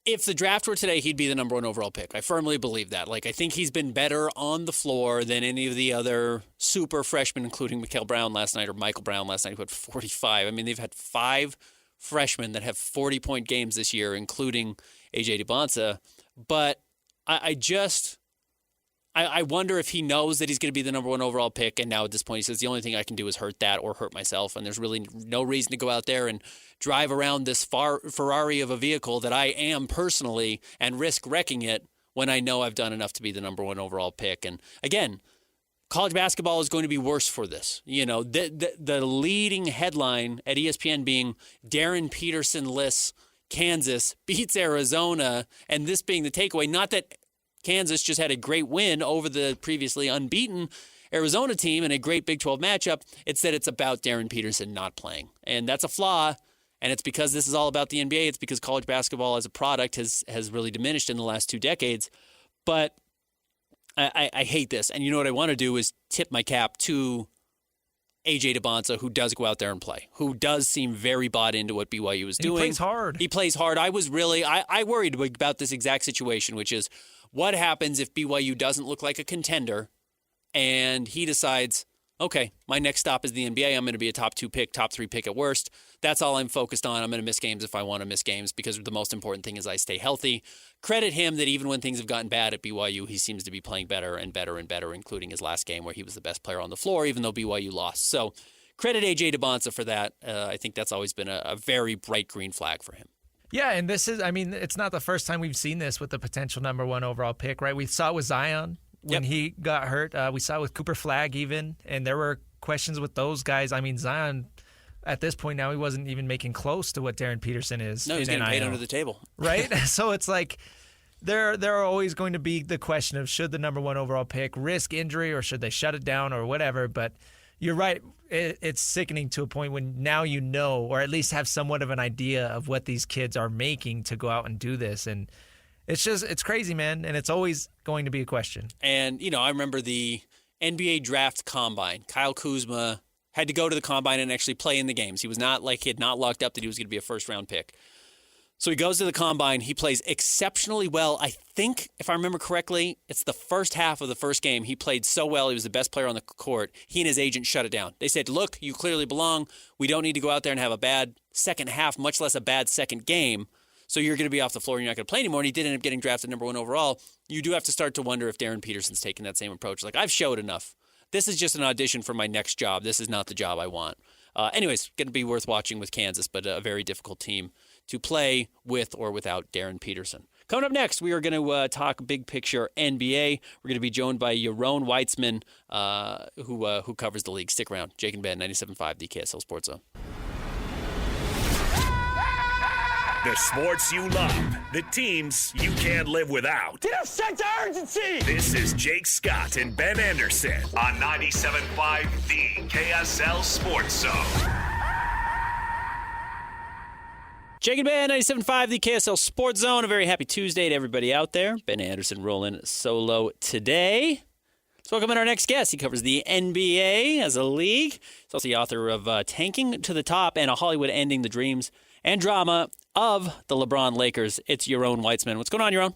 If the draft were today, he'd be the number one overall pick. I firmly believe that. I think he's been better on the floor than any of the other super freshmen, including Michael Brown last night, who had 45. I mean, they've had 5 freshmen that have 40-point games this year, including A.J. DeBonsa. But I wonder if he knows that he's going to be the number one overall pick, and now at this point he says, the only thing I can do is hurt that or hurt myself, and there's really no reason to go out there and drive around this Ferrari of a vehicle that I am personally and risk wrecking it when I know I've done enough to be the number one overall pick. And again, college basketball is going to be worse for this. The leading headline at ESPN being Darryn Peterson lists Kansas beats Arizona, and this being the takeaway, not that Kansas just had a great win over the previously unbeaten Arizona team in a great Big 12 matchup. It's that it's about Darryn Peterson not playing. And that's a flaw, and it's because this is all about the NBA. It's because college basketball as a product has really diminished in the last 2 decades. But I hate this. And you know what I want to do is tip my cap to A.J. DeBonsa, who does go out there and play, who does seem very bought into what BYU is doing. He plays hard. I worried about this exact situation, which is, what happens if BYU doesn't look like a contender and he decides, okay, my next stop is the NBA. I'm going to be a top 2 pick, top 3 pick at worst. That's all I'm focused on. I'm going to miss games if I want to miss games because the most important thing is I stay healthy. Credit him that even when things have gotten bad at BYU, he seems to be playing better and better and better, including his last game where he was the best player on the floor, even though BYU lost. So credit A.J. DeBonsa for that. I think that's always been a very bright green flag for him. Yeah, and it's not the first time we've seen this with the potential number one overall pick, right? We saw it with Zion when he got hurt. We saw it with Cooper Flagg even, and there were questions with those guys. I mean, Zion, at this point now, he wasn't even making close to what Darryn Peterson is. No, he's getting paid under the table. Right? So it's like there are always going to be the question of should the number one overall pick risk injury or should they shut it down or whatever, but you're right. It's sickening to a point when now you know, or at least have somewhat of an idea of what these kids are making to go out and do this. And it's crazy, man. And it's always going to be a question. And, I remember the NBA draft combine. Kyle Kuzma had to go to the combine and actually play in the games. He was not he had not locked up that he was going to be a first round pick. So he goes to the combine. He plays exceptionally well. I think, if I remember correctly, it's the first half of the first game. He played so well. He was the best player on the court. He and his agent shut it down. They said, look, you clearly belong. We don't need to go out there and have a bad second half, much less a bad second game. So you're going to be off the floor and you're not going to play anymore. And he did end up getting drafted number 1 overall. You do have to start to wonder if Darryn Peterson's taking that same approach. I've showed enough. This is just an audition for my next job. This is not the job I want. Anyways, going to be worth watching with Kansas, but a very difficult team to play with or without Darryn Peterson. Coming up next, we are going to talk big picture NBA. We're going to be joined by Yaron Weitzman, who covers the league. Stick around. Jake and Ben, 97.5, the KSL Sports Zone. The sports you love, the teams you can't live without. Get a sense of urgency! This is Jake Scott and Ben Anderson on 97.5, the KSL Sports Zone. Jake and Ben, 97.5, the KSL Sports Zone. A very happy Tuesday to everybody out there. Ben Anderson rolling solo today. Let's welcome in our next guest. He covers the NBA as a league. He's also the author of Tanking to the Top and A Hollywood Ending, the Dreams and Drama of the LeBron Lakers. It's Yaron Weitzman. What's going on, Yaron?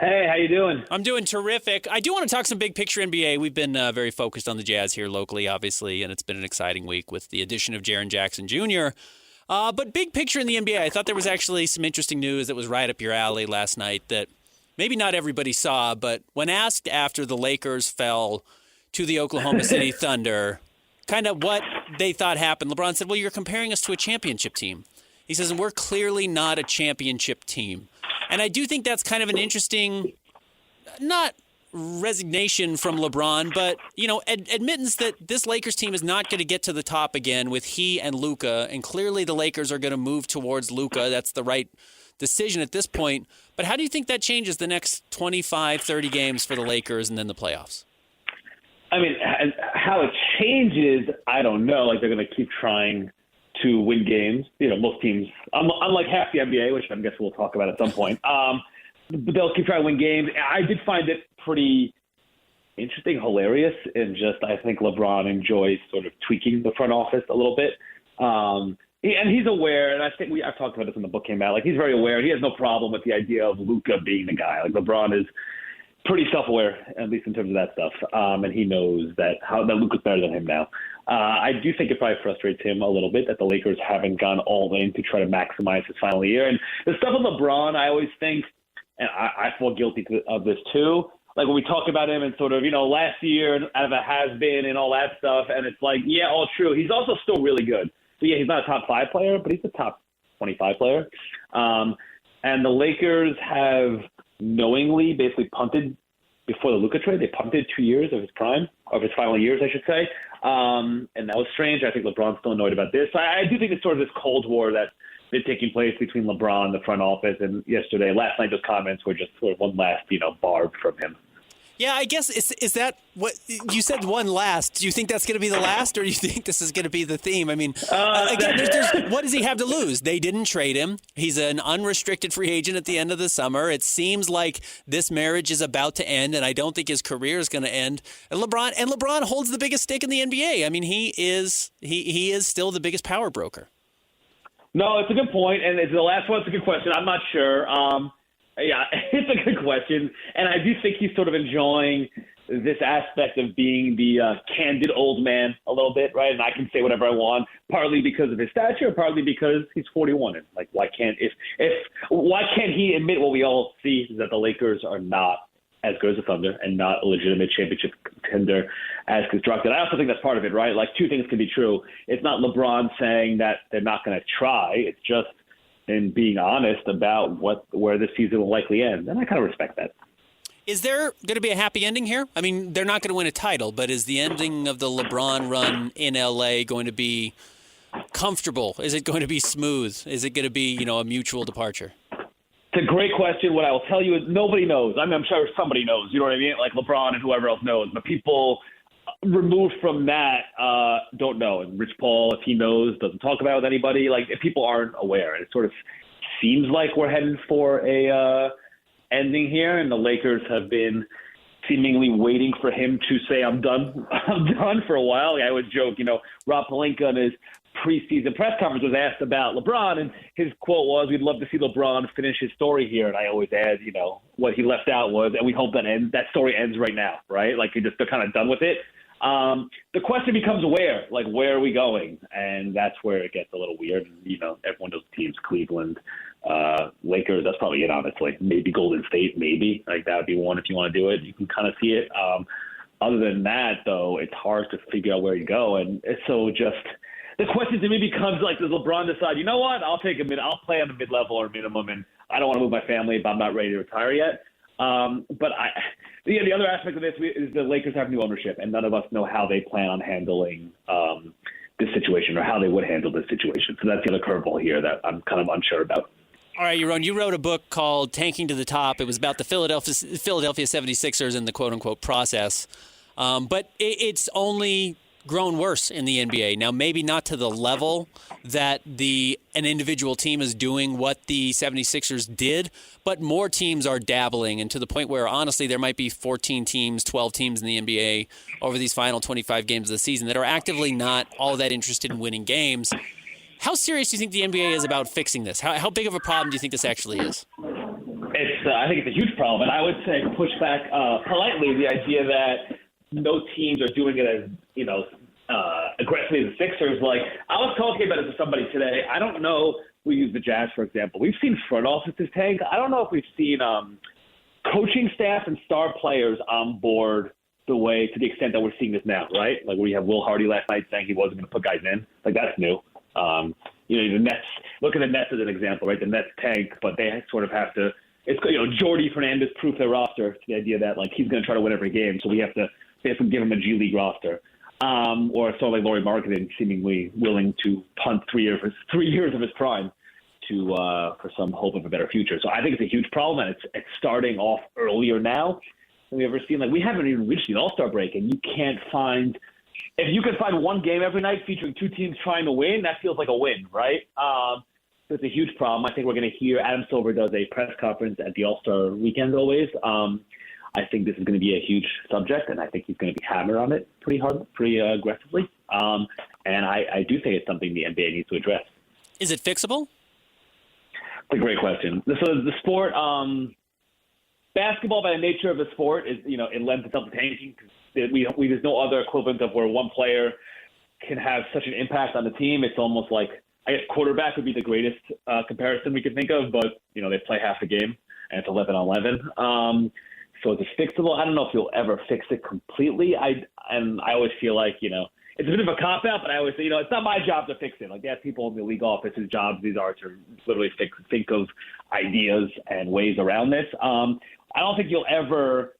Hey, how you doing? I'm doing terrific. I do want to talk some big picture NBA. We've been very focused on the Jazz here locally, obviously, and it's been an exciting week with the addition of Jaren Jackson Jr., but big picture in the NBA, I thought there was actually some interesting news that was right up your alley last night that maybe not everybody saw, but when asked after the Lakers fell to the Oklahoma City Thunder, kind of what they thought happened, LeBron said, well, you're comparing us to a championship team. He says, and we're clearly not a championship team. And I do think that's kind of an interesting, not resignation from LeBron, but, admittance that this Lakers team is not going to get to the top again with he and Luka, and clearly the Lakers are going to move towards Luka. That's the right decision at this point. But how do you think that changes the next 25, 30 games for the Lakers and then the playoffs? I mean, how it changes, I don't know. Like, they're going to keep trying to win games. Most teams, unlike half the NBA, which I guess we'll talk about at some point, but they'll keep trying to win games. I did find it pretty interesting, hilarious, and just I think LeBron enjoys sort of tweaking the front office a little bit. And he's aware, and I think I've talked about this when the book came out. Like, he's very aware. He has no problem with the idea of Luka being the guy. Like, LeBron is pretty self-aware, at least in terms of that stuff, and he knows that Luka's better than him now. I do think it probably frustrates him a little bit that the Lakers haven't gone all in to try to maximize his final year. And the stuff with LeBron, I always think, and I feel guilty of this too, like when we talk about him and sort of, last year out of a has-been and all that stuff, and it's like, yeah, all true. He's also still really good. So, yeah, he's not a top 5 player, but he's a top 25 player. And the Lakers have knowingly basically punted before the Luka trade. They punted 2 years of his prime, of his final years, I should say. And that was strange. I think LeBron's still annoyed about this. I do think it's sort of this Cold War that's been taking place between LeBron, the front office, and last night, those comments were just sort of one last, barb from him. Yeah, I guess, is that what you said, one last? Do you think that's going to be the last, or do you think this is going to be the theme? I mean, again, what does he have to lose? They didn't trade him. He's an unrestricted free agent at the end of the summer. It seems like this marriage is about to end, and I don't think his career is going to end. And LeBron holds the biggest stake in the NBA. I mean, he is still the biggest power broker. No, it's a good point, and it's the last one. It's a good question. I'm not sure. Yeah, it's a good question, and I do think he's sort of enjoying this aspect of being the candid old man a little bit, right? And I can say whatever I want, partly because of his stature, partly because he's 41. And like, why can't he admit what we all see is that the Lakers are not as good as the Thunder and not a legitimate championship contender as constructed. I also think that's part of it, right? Like, two things can be true. It's not LeBron saying that they're not going to try. It's just in being honest about where the season will likely end. And I kind of respect that. Is there going to be a happy ending here? I mean, they're not going to win a title, but is the ending of the LeBron run in L.A. going to be comfortable? Is it going to be smooth? Is it going to be, a mutual departure? It's a great question. What I will tell you is nobody knows. I mean, I'm sure somebody knows. You know what I mean? Like LeBron and whoever else knows. But people removed from that don't know. And Rich Paul, if he knows, doesn't talk about it with anybody. Like, if people aren't aware, it sort of seems like we're headed for a ending here. And the Lakers have been seemingly waiting for him to say, I'm done. I'm done for a while. I always joke, Rob Pelinka in his preseason press conference was asked about LeBron, and his quote was, we'd love to see LeBron finish his story here. And I always add, what he left out was, and we hope that story ends right now, right? Like, they're kind of done with it. The question becomes where are we going? And that's where it gets a little weird. Everyone knows teams, Cleveland, Lakers, that's probably it, honestly. Maybe Golden State, maybe. Like, that would be one if you want to do it. You can kind of see it. Other than that, though, it's hard to figure out where you go. And so just the question to me becomes like, does LeBron decide, you know what, I'll play on the mid-level or minimum, and I don't want to move my family, but I'm not ready to retire yet. But the other aspect of this is the Lakers have new ownership, and none of us know how they plan on handling this situation or how they would handle this situation. So that's the other curveball here that I'm kind of unsure about. All right, Yaron, you wrote a book called Tanking to the Top. It was about the Philadelphia 76ers and the quote-unquote process. But it's only grown worse in the NBA. Now, maybe not to the level that an individual team is doing what the 76ers did, but more teams are dabbling, and to the point where, honestly, there might be 14 teams, 12 teams in the NBA over these final 25 games of the season that are actively not all that interested in winning games. How serious do you think the NBA is about fixing this? How big of a problem do you think this actually is? I think it's a huge problem, and I would say push back politely the idea that no teams are doing it as, aggressively as the Sixers. Like, I was talking about it to somebody today. I don't know. We use the Jazz, for example. We've seen front offices tank. I don't know if we've seen coaching staff and star players on board to the extent that we're seeing this now, right? Like, where you have Will Hardy last night saying he wasn't going to put guys in. Like, that's new. The Nets, look at the Nets as an example, right? The Nets tank, but they sort of have to, Jordy Fernandez proof their roster to the idea that, like, he's going to try to win every game, so they have to give him a G League roster. Or sort of like Lauri Markkanen seemingly willing to punt 3 years of his prime for some hope of a better future. So I think it's a huge problem, and it's starting off earlier now than we've ever seen. Like, we haven't even reached the All-Star break, and you can't find – if you can find one game every night featuring two teams trying to win, that feels like a win, right? So it's a huge problem. I think we're going to hear Adam Silver does a press conference at the All-Star weekend always. I think this is going to be a huge subject, and I think he's going to be hammered on it pretty aggressively. And I do think it's something the NBA needs to address. Is it fixable? That's a great question. So the sport, basketball by the nature of the sport is, it lends itself to tanking because there's no other equivalent of where one player can have such an impact on the team. It's almost like, I guess quarterback would be the greatest comparison we could think of, but, they play half the game, and it's 11-on-11. So it's fixable. I don't know if you'll ever fix it completely. I always feel like, it's a bit of a cop-out, but I always say, it's not my job to fix it. Like, that's people in the league office whose jobs these are to literally think of ideas and ways around this. I don't think you'll ever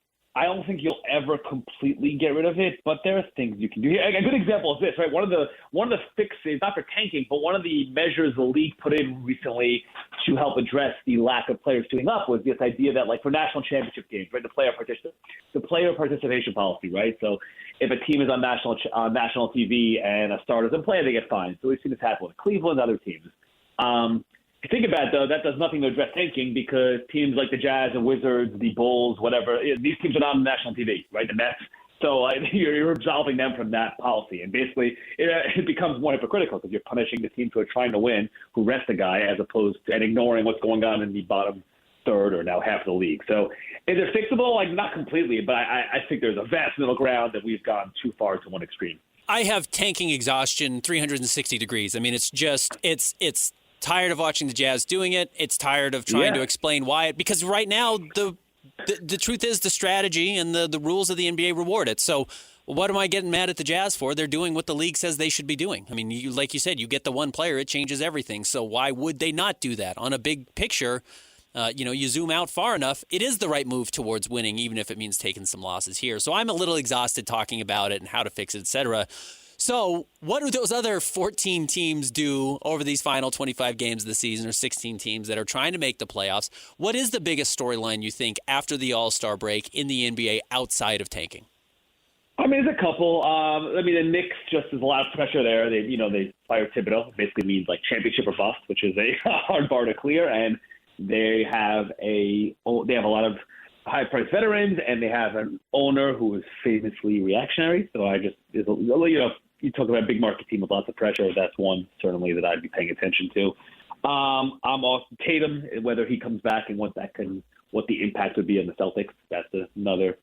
completely get rid of it, but there are things you can do. A good example is this, right? One of the fixes, not for tanking, but one of the measures the league put in recently to help address the lack of players tuning up was this idea that, like, for national championship games, right, the player participation policy, right? So if a team is on national TV and a star doesn't play, they get fined. So we've seen this happen with Cleveland and other teams. If you think about it, though, that does nothing to address tanking because teams like the Jazz and Wizards, the Bulls, whatever, these teams are not on national TV, right? The Nets. So you're absolving them from that policy. And basically, it becomes more hypocritical because you're punishing the teams who are trying to win, who rest a guy, as opposed to ignoring what's going on in the bottom third or now half of the league. So is it fixable? Like, not completely, but I think there's a vast middle ground that we've gone too far to one extreme. I have tanking exhaustion 360 degrees. I mean, it's tired of watching the Jazz doing it. It's tired of trying to explain why because right now the truth is the strategy and the rules of the NBA reward it. So what am I getting mad at the Jazz for? They're doing what the league says they should be doing. I mean, like you said, you get the one player, it changes everything. So why would they not do that? On a big picture, you zoom out far enough, it is the right move towards winning, even if it means taking some losses here. So I'm a little exhausted talking about it and how to fix it, et cetera. So what do those other 14 teams do over these final 25 games of the season, or 16 teams that are trying to make the playoffs? What is the biggest storyline, you think, after the All-Star break in the NBA outside of tanking? I mean, there's a couple. The Knicks, just there's a lot of pressure there. They fired Thibodeau. It basically means like championship or bust, which is a hard bar to clear. And they have a lot of high-priced veterans, and they have an owner who is famously reactionary. So you talk about a big market team with lots of pressure. That's one certainly that I'd be paying attention to. I'm also Tatum, whether he comes back and what the impact would be on the Celtics. That's another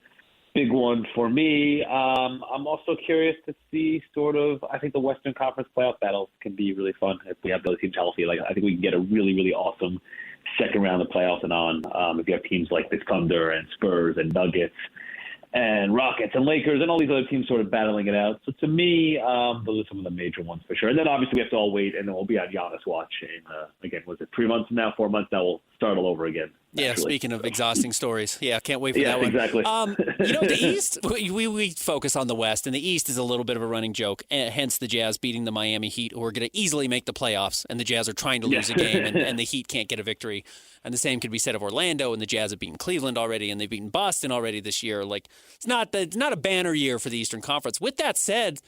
big one for me. I'm also curious to see I think the Western Conference playoff battles can be really fun if we have those teams healthy. Like, I think we can get a really, really awesome second round of playoffs and on. If you have teams like the Thunder and Spurs and Nuggets and Rockets and Lakers and all these other teams sort of battling it out. So to me, those are some of the major ones for sure. And then obviously we have to all wait, and then we'll be on Giannis watch in, again, was it 3 months from now, 4 months now? We'll start all over again. Yeah, speaking of exhausting stories. Yeah, can't wait for that one. Exactly. The East, we focus on the West, and the East is a little bit of a running joke, hence the Jazz beating the Miami Heat, who are going to easily make the playoffs, and the Jazz are trying to lose a game, and the Heat can't get a victory. And the same could be said of Orlando, and the Jazz have beaten Cleveland already, and they've beaten Boston already this year. Like, it's not a banner year for the Eastern Conference. With that said,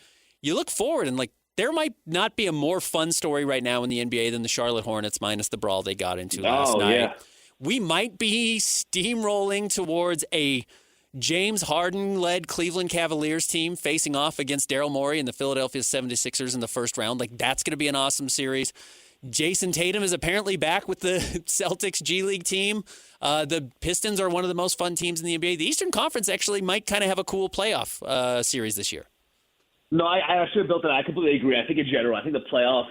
you look forward, and there might not be a more fun story right now in the NBA than the Charlotte Hornets, minus the brawl they got into last night. Yeah. We might be steamrolling towards a James Harden-led Cleveland Cavaliers team facing off against Daryl Morey and the Philadelphia 76ers in the first round. That's going to be an awesome series. Jason Tatum is apparently back with the Celtics G League team. The Pistons are one of the most fun teams in the NBA. The Eastern Conference actually might kind of have a cool playoff series this year. No, I actually built it. I completely agree. I think in general, I think the playoffs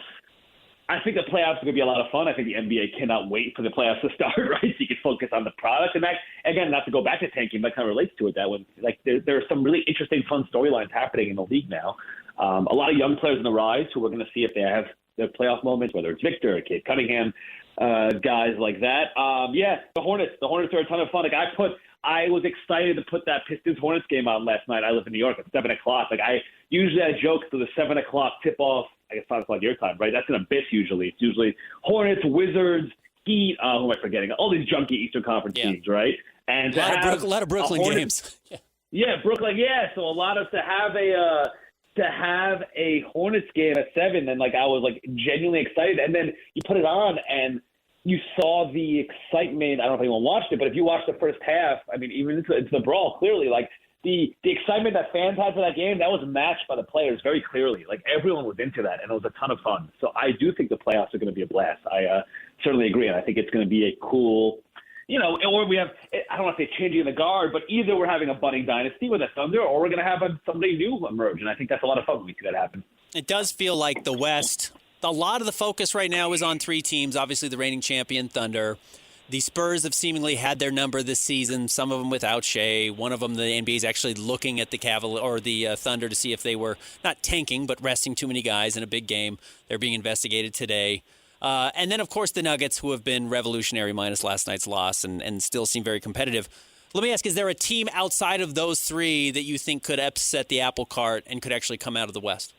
are going to be a lot of fun. I think the NBA cannot wait for the playoffs to start, right? So you can focus on the product. And that, again, not to go back to tanking, but kind of relates to it that when there are some really interesting, fun storylines happening in the league now. A lot of young players on the rise who we're going to see if they have their playoff moments, whether it's Victor or Kate Cunningham, guys like that. The Hornets are a ton of fun. I was excited to put that Pistons-Hornets game on last night. I live in New York at 7 o'clock. I joke to the 7 o'clock tip-off, I guess 5 o'clock your time, right? That's an abyss usually. It's usually Hornets, Wizards, Heat, who am I forgetting? All these junky Eastern Conference teams, right? And a lot of Brooklyn games. Yeah, Brooklyn, So to have a Hornets game at 7, and I was genuinely excited. And then you put it on and you saw the excitement. I don't know if anyone watched it, but if you watched the first half, I mean, even into the brawl, clearly, the excitement that fans had for that game, that was matched by the players very clearly. Everyone was into that, and it was a ton of fun. So I do think the playoffs are going to be a blast. I certainly agree, and I think it's going to be a cool, or we have, I don't want to say changing the guard, but either we're having a budding dynasty with a Thunder, or we're going to have somebody new emerge, and I think that's a lot of fun when we see that happen. It does feel like the West, a lot of the focus right now is on 3 teams, obviously the reigning champion Thunder. The Spurs have seemingly had their number this season, some of them without Shea. One of them, the NBA is actually looking at the Thunder to see if they were not tanking, but resting too many guys in a big game. They're being investigated today. And then, of course, the Nuggets, who have been revolutionary minus last night's loss and still seem very competitive. Let me ask, is there a team outside of those 3 that you think could upset the apple cart and could actually come out of the West?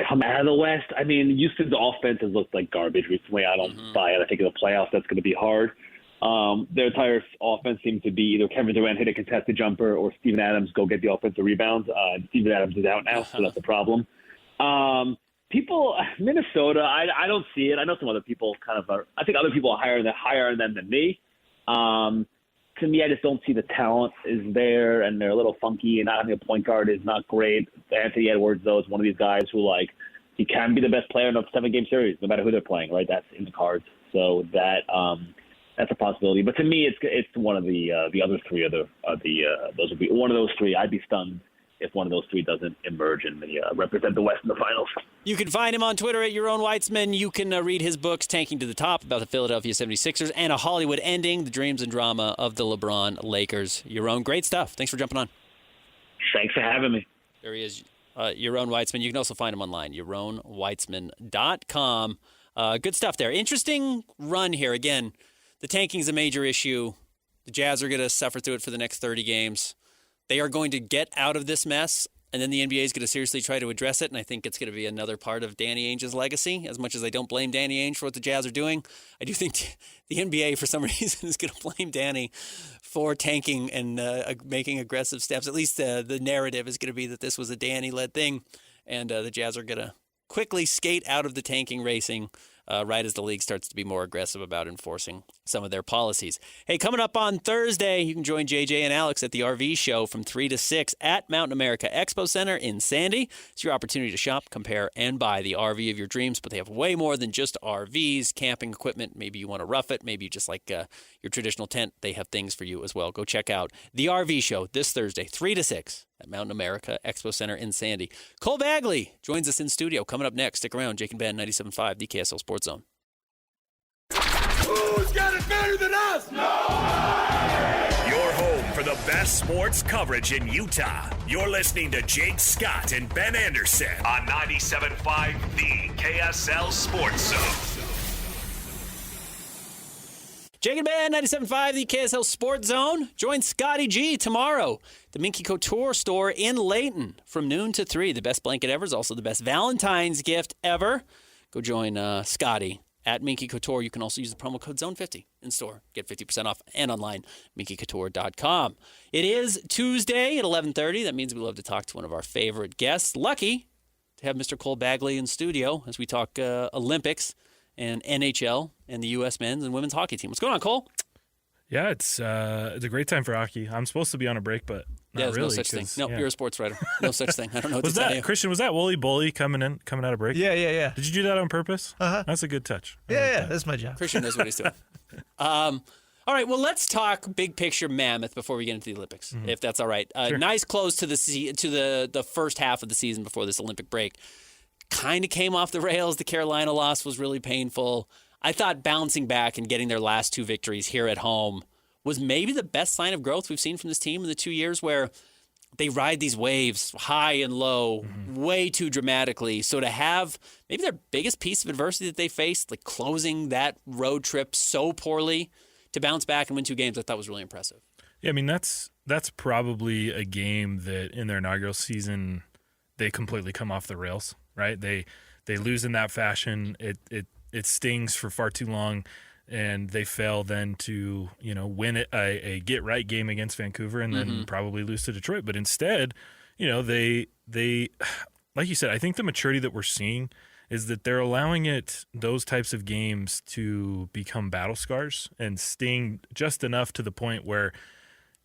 Come out of the West? I mean, Houston's offense has looked like garbage recently. I don't buy it. I think in the playoffs that's going to be hard. Their entire offense seems to be either Kevin Durant hit a contested jumper or Steven Adams go get the offensive rebounds. Steven Adams is out now, so that's a problem. Minnesota, I don't see it. I know some other people kind of are. I think other people are higher than me. To me, I just don't see the talent is there, and they're a little funky, and not having a point guard is not great. Anthony Edwards, though, is one of these guys who, he can be the best player in a 7-game series, no matter who they're playing, right? That's in the cards. So that's a possibility. But to me, it's one of the other 3 those would be one of those 3. I'd be stunned if one of those 3 doesn't emerge and represent the West in the finals. You can find him on Twitter at Yaron Weitzman. You can read his books, Tanking to the Top, about the Philadelphia 76ers, and A Hollywood Ending, the dreams and drama of the LeBron Lakers. Yaron, great stuff. Thanks for jumping on. Thanks for having me. There he is, Yaron Weitzman. You can also find him online, yaronweitzman.com. Good stuff there. Interesting run here. Again, the tanking is a major issue. The Jazz are going to suffer through it for the next 30 games. They are going to get out of this mess, and then the NBA is going to seriously try to address it, and I think it's going to be another part of Danny Ainge's legacy. As much as I don't blame Danny Ainge for what the Jazz are doing, I do think the NBA, for some reason, is going to blame Danny for tanking and making aggressive steps. At least the narrative is going to be that this was a Danny-led thing, and the Jazz are going to quickly skate out of the tanking racing right as the league starts to be more aggressive about enforcing some of their policies. Hey, coming up on Thursday, you can join JJ and Alex at the RV show from 3 to 6 at Mountain America Expo Center in Sandy. It's your opportunity to shop, compare, and buy the RV of your dreams, but they have way more than just RVs, camping equipment. Maybe you want to rough it. Maybe you just like your traditional tent. They have things for you as well. Go check out the RV show this Thursday, 3 to 6 at Mountain America Expo Center in Sandy. Cole Bagley joins us in studio. Coming up next, stick around. Jake and Ben, 97.5, the KSL Sports Zone. Who's got it better than us? Your home for the best sports coverage in Utah. You're listening to Jake Scott and Ben Anderson on 97.5 The KSL Sports Zone. Jake and Ben, 97.5 The KSL Sports Zone. Join Scotty G tomorrow. The Minky Couture store in Layton from noon to 3. The best blanket ever is also the best Valentine's gift ever. Go join Scotty at Minky Couture. You can also use the promo code ZONE50 in store. Get 50% off and online, minkycouture.com. It is Tuesday at 11:30. That means we love to talk to one of our favorite guests. Lucky to have Mr. Cole Bagley in studio as we talk Olympics and NHL and the U.S. men's and women's hockey team. What's going on, Cole? Yeah, it's a great time for hockey. I'm supposed to be on a break, but not there's really. No such thing. No, you're a sports writer. No such thing. I don't know what to tell you. Christian, was that Wooly Bully coming out of break? Yeah. Did you do that on purpose? Uh-huh. That's a good touch. Yeah, that's my job. Christian knows what he's doing. All right, well, let's talk big picture Mammoth before we get into the Olympics, if that's all right. Sure. Nice close to the first half of the season before this Olympic break. Kind of came off the rails. The Carolina loss was really painful. I thought bouncing back and getting their last 2 victories here at home was maybe the best sign of growth we've seen from this team in the 2 years where they ride these waves high and low way too dramatically. So to have maybe their biggest piece of adversity that they faced, like closing that road trip so poorly, to bounce back and win 2 games, I thought was really impressive. Yeah, I mean, that's probably a game that in their inaugural season they completely come off the rails, right? They lose in that fashion. It stings for far too long, and they fail then to win a get right game against Vancouver and then probably lose to Detroit. But instead, they like you said, I think the maturity that we're seeing is that they're allowing those types of games to become battle scars and sting just enough to the point where,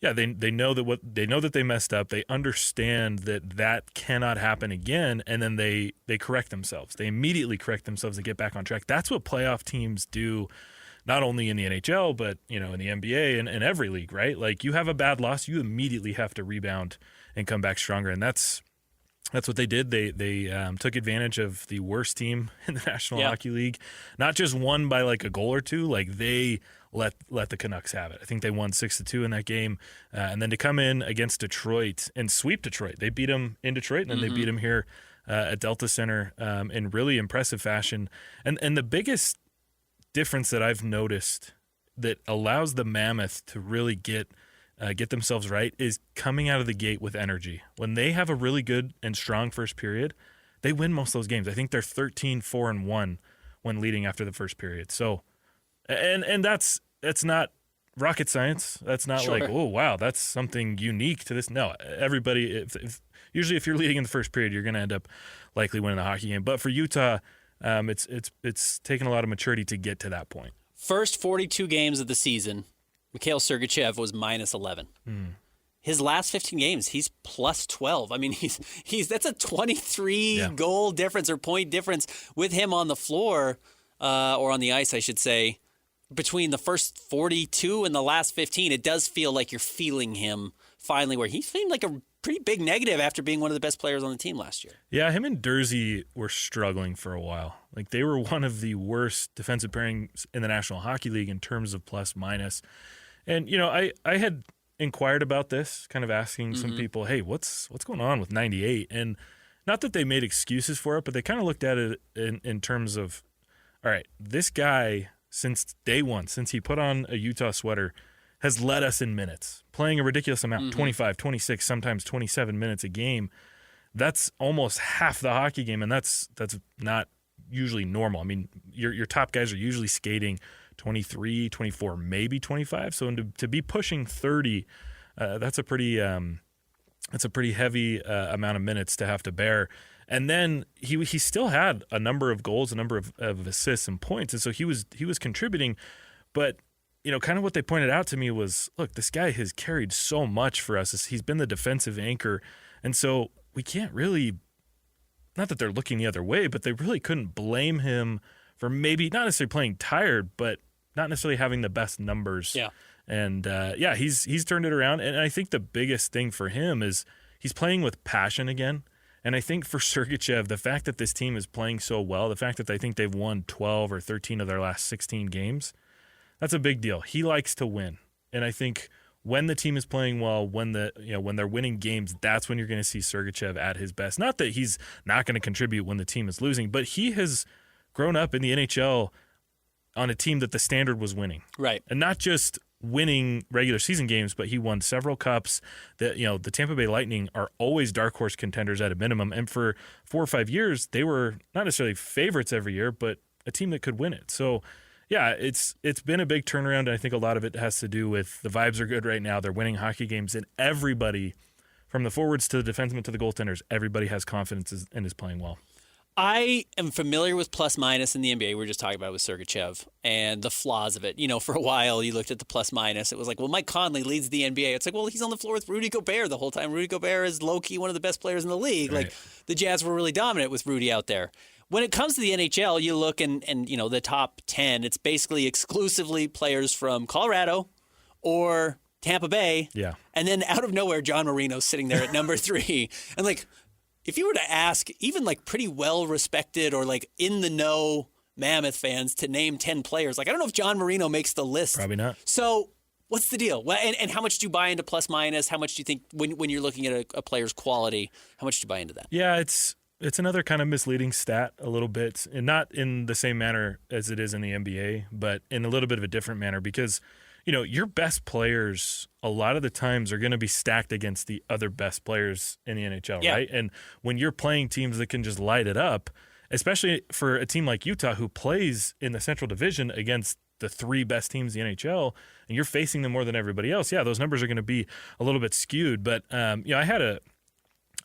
yeah, they know that they messed up. They understand that cannot happen again, and then they correct themselves. They immediately correct themselves and get back on track. That's what playoff teams do, not only in the NHL, but in the NBA and every league, right? Like, you have a bad loss, you immediately have to rebound and come back stronger, and that's what they did. They took advantage of the worst team in the National Hockey League. Not just won by like a goal or two, like they let the Canucks have it. I think they won 6-2 in that game. And then to come in against Detroit and sweep Detroit. They beat them in Detroit, and then they beat them here at Delta Center in really impressive fashion. And the biggest difference that I've noticed that allows the Mammoth to really get themselves right is coming out of the gate with energy. When they have a really good and strong first period, they win most of those games. I think they're 13-4-1 when leading after the first period. So, and that's not rocket science. That's not like, oh wow, that's something unique to this. No, everybody. Usually, if you're leading in the first period, you're going to end up likely winning the hockey game. But for Utah, it's taken a lot of maturity to get to that point. First 42 games of the season, Mikhail Sergachev was minus 11. His last 15 games, he's plus 12. I mean, that's a 23 goal difference or point difference with him on the floor or on the ice, I should say. Between the first 42 and the last 15, it does feel like you're feeling him finally, where he seemed like a pretty big negative after being one of the best players on the team last year. Yeah, him and Dursey were struggling for a while. Like, they were one of the worst defensive pairings in the National Hockey League in terms of plus minus. And, I had inquired about this, kind of asking some people, hey, what's going on with 98? And not that they made excuses for it, but they kind of looked at it in terms of, all right, this guy, since day one, since he put on a Utah sweater, has led us in minutes, playing a ridiculous amount, 25, 26, sometimes 27 minutes a game. That's almost half the hockey game, and that's not usually normal. I mean, your top guys are usually skating 23, 24, maybe 25. So to be pushing 30, that's a pretty heavy amount of minutes to have to bear. And then he still had a number of goals, a number of assists and points, and so he was contributing. But kind of what they pointed out to me was, look, this guy has carried so much for us. He's been the defensive anchor, and so we can't really. Not that they're looking the other way, but they really couldn't blame him for maybe not necessarily playing tired, but not necessarily having the best numbers. Yeah. And he's turned it around. And I think the biggest thing for him is he's playing with passion again. And I think for Sergachev, the fact that this team is playing so well, the fact that I think they've won 12 or 13 of their last 16 games, that's a big deal. He likes to win. And I think when the team is playing well, when they're winning games, that's when you're going to see Sergachev at his best. Not that he's not going to contribute when the team is losing, but he has grown up in the NHL on a team that the standard was winning. Right. And not just winning regular season games, but he won several cups. The Tampa Bay Lightning are always dark horse contenders at a minimum. And for 4 or 5 years, they were not necessarily favorites every year, but a team that could win it. So, yeah, it's been a big turnaround, and I think a lot of it has to do with the vibes are good right now. They're winning hockey games, and everybody, from the forwards to the defensemen to the goaltenders, everybody has confidence and is playing well. I am familiar with plus minus in the NBA. We were just talking about it with Sergachev and the flaws of it. For a while you looked at the plus minus. It was like, well, Mike Conley leads the NBA. It's like, well, he's on the floor with Rudy Gobert the whole time. Rudy Gobert is low-key one of the best players in the league. Right. Like, the Jazz were really dominant with Rudy out there. When it comes to the NHL, you look and the top 10, it's basically exclusively players from Colorado or Tampa Bay. Yeah. And then out of nowhere, John Marino's sitting there at number 3. And like, if you were to ask even like pretty well-respected or like in-the-know Mammoth fans to name 10 players, like I don't know if John Marino makes the list. Probably not. So what's the deal? Well, and how much do you buy into plus minus? How much do you think when you're looking at a player's quality, how much do you buy into that? Yeah, it's another kind of misleading stat a little bit, and not in the same manner as it is in the NBA, but in a little bit of a different manner because, your best players a lot of the times are going to be stacked against the other best players in the NHL, yeah. right? And when you're playing teams that can just light it up, especially for a team like Utah who plays in the Central Division against the 3 best teams in the NHL, and you're facing them more than everybody else, yeah, those numbers are going to be a little bit skewed. But, I had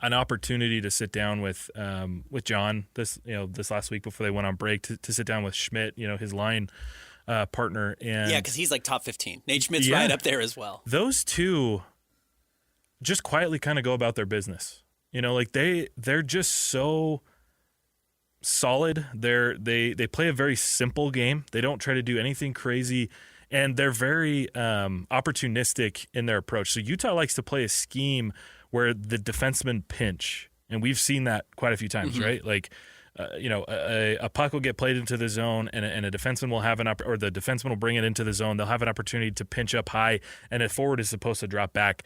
an opportunity to sit down with John this last week before they went on break to sit down with Schmidt, his line partner. And yeah, because he's like top 15. Nate Schmidt's right up there as well. Those two just quietly kind of go about their business. They're just so solid. They play a very simple game. They don't try to do anything crazy, and they're very opportunistic in their approach. So Utah likes to play a scheme where the defensemen pinch, and we've seen that quite a few times, right? Like, a puck will get played into the zone, and a defenseman will have or the defenseman will bring it into the zone. They'll have an opportunity to pinch up high, and a forward is supposed to drop back.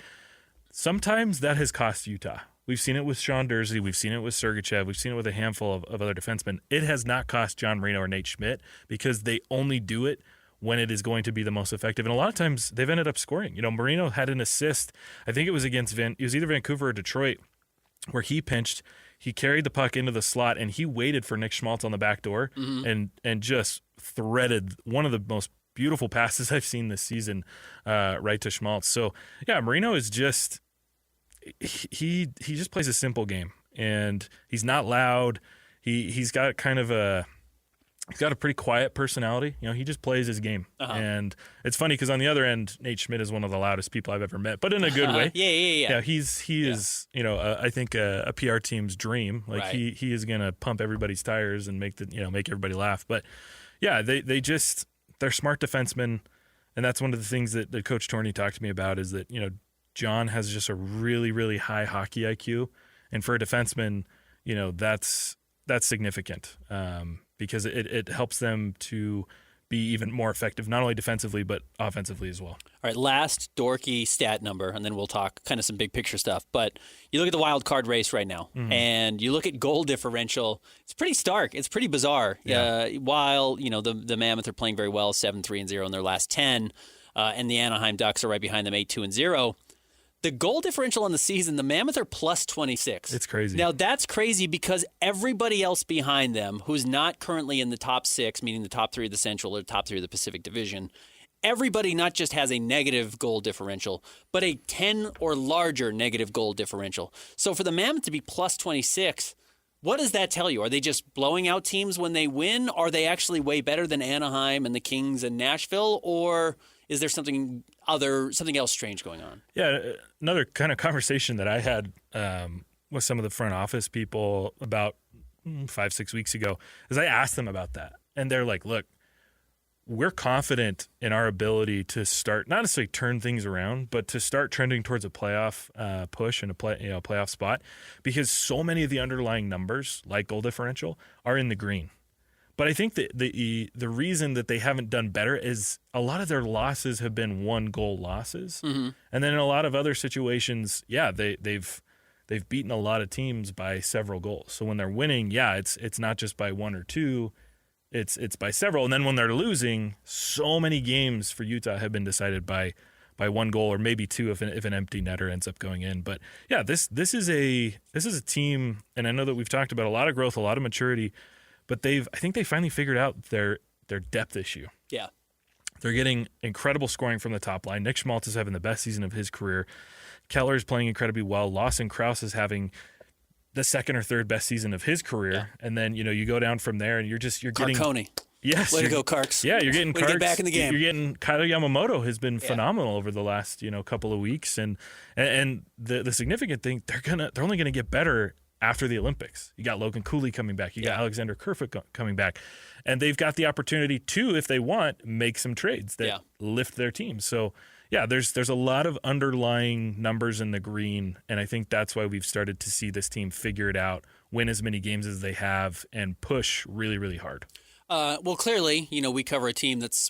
Sometimes that has cost Utah. We've seen it with Sean Durzi. We've seen it with Sergachev. We've seen it with a handful of other defensemen. It has not cost John Marino or Nate Schmidt because they only do it when it is going to be the most effective. And a lot of times they've ended up scoring. Marino had an assist. I think it was against it was either Vancouver or Detroit where he pinched. He carried the puck into the slot, and he waited for Nick Schmaltz on the back door and just threaded one of the most beautiful passes I've seen this season right to Schmaltz. So, yeah, Marino is just he just plays a simple game, and he's not loud. He's got he's got a pretty quiet personality. He just plays his game. And it's funny because on the other end, Nate Schmidt is one of the loudest people I've ever met, but in a good way. Yeah. He is, I think a PR team's dream. Like right. he is going to pump everybody's tires and make everybody laugh. But yeah, they're smart defensemen. And that's one of the things that Coach Torney talked to me about is that, John has just a really, really high hockey IQ. And for a defenseman, that's significant. Because it helps them to be even more effective, not only defensively, but offensively as well. All right, last dorky stat number, and then we'll talk kind of some big picture stuff. But you look at the wild card race right now, and you look at goal differential. It's pretty stark. It's pretty bizarre. Yeah. While, the Mammoth are playing very well, 7-3-0 in their last 10, and the Anaheim Ducks are right behind them, 8-2-0. The goal differential on the season, the Mammoth are plus 26. It's crazy. Now, that's crazy because everybody else behind them who's not currently in the top 6, meaning the top 3 of the Central or the top 3 of the Pacific Division, everybody not just has a negative goal differential, but a 10 or larger negative goal differential. So for the Mammoth to be plus 26, what does that tell you? Are they just blowing out teams when they win? Are they actually way better than Anaheim and the Kings and Nashville? Or is there something else strange going on? Yeah, another kind of conversation that I had with some of the front office people about 5-6 weeks ago is I asked them about that. And they're like, look, we're confident in our ability to start, not necessarily turn things around, but to start trending towards a playoff push and a playoff spot because so many of the underlying numbers, like goal differential, are in the green. But I think that the reason that they haven't done better is a lot of their losses have been 1-goal losses. And then in a lot of other situations, they've beaten a lot of teams by several goals. So when they're winning, it's not just by 1 or 2, it's by several. And then when they're losing, so many games for Utah have been decided by 1 goal or maybe 2 if an empty netter ends up going in. But yeah, this is a team, and I know that we've talked about a lot of growth, a lot of maturity, but I think they finally figured out their depth issue. Yeah. They're getting incredible scoring from the top line. Nick Schmaltz is having the best season of his career. Keller is playing incredibly well. Lawson Krause is having the second or third best season of his career. Yeah. And then, you go down from there and you're getting Carcone. Yes. Way to go, Karks. Yeah, you're getting Way to Karks. get back in the game. You're getting Kyle Yamamoto has been phenomenal over the last, couple of weeks. And the significant thing, they're only gonna get better after the Olympics. You got Logan Cooley coming back. You got Alexander Kerfoot coming back. And they've got the opportunity to, if they want, make some trades that lift their team. So, there's a lot of underlying numbers in the green, and I think that's why we've started to see this team figure it out, win as many games as they have, and push really, really hard. Well, clearly, we cover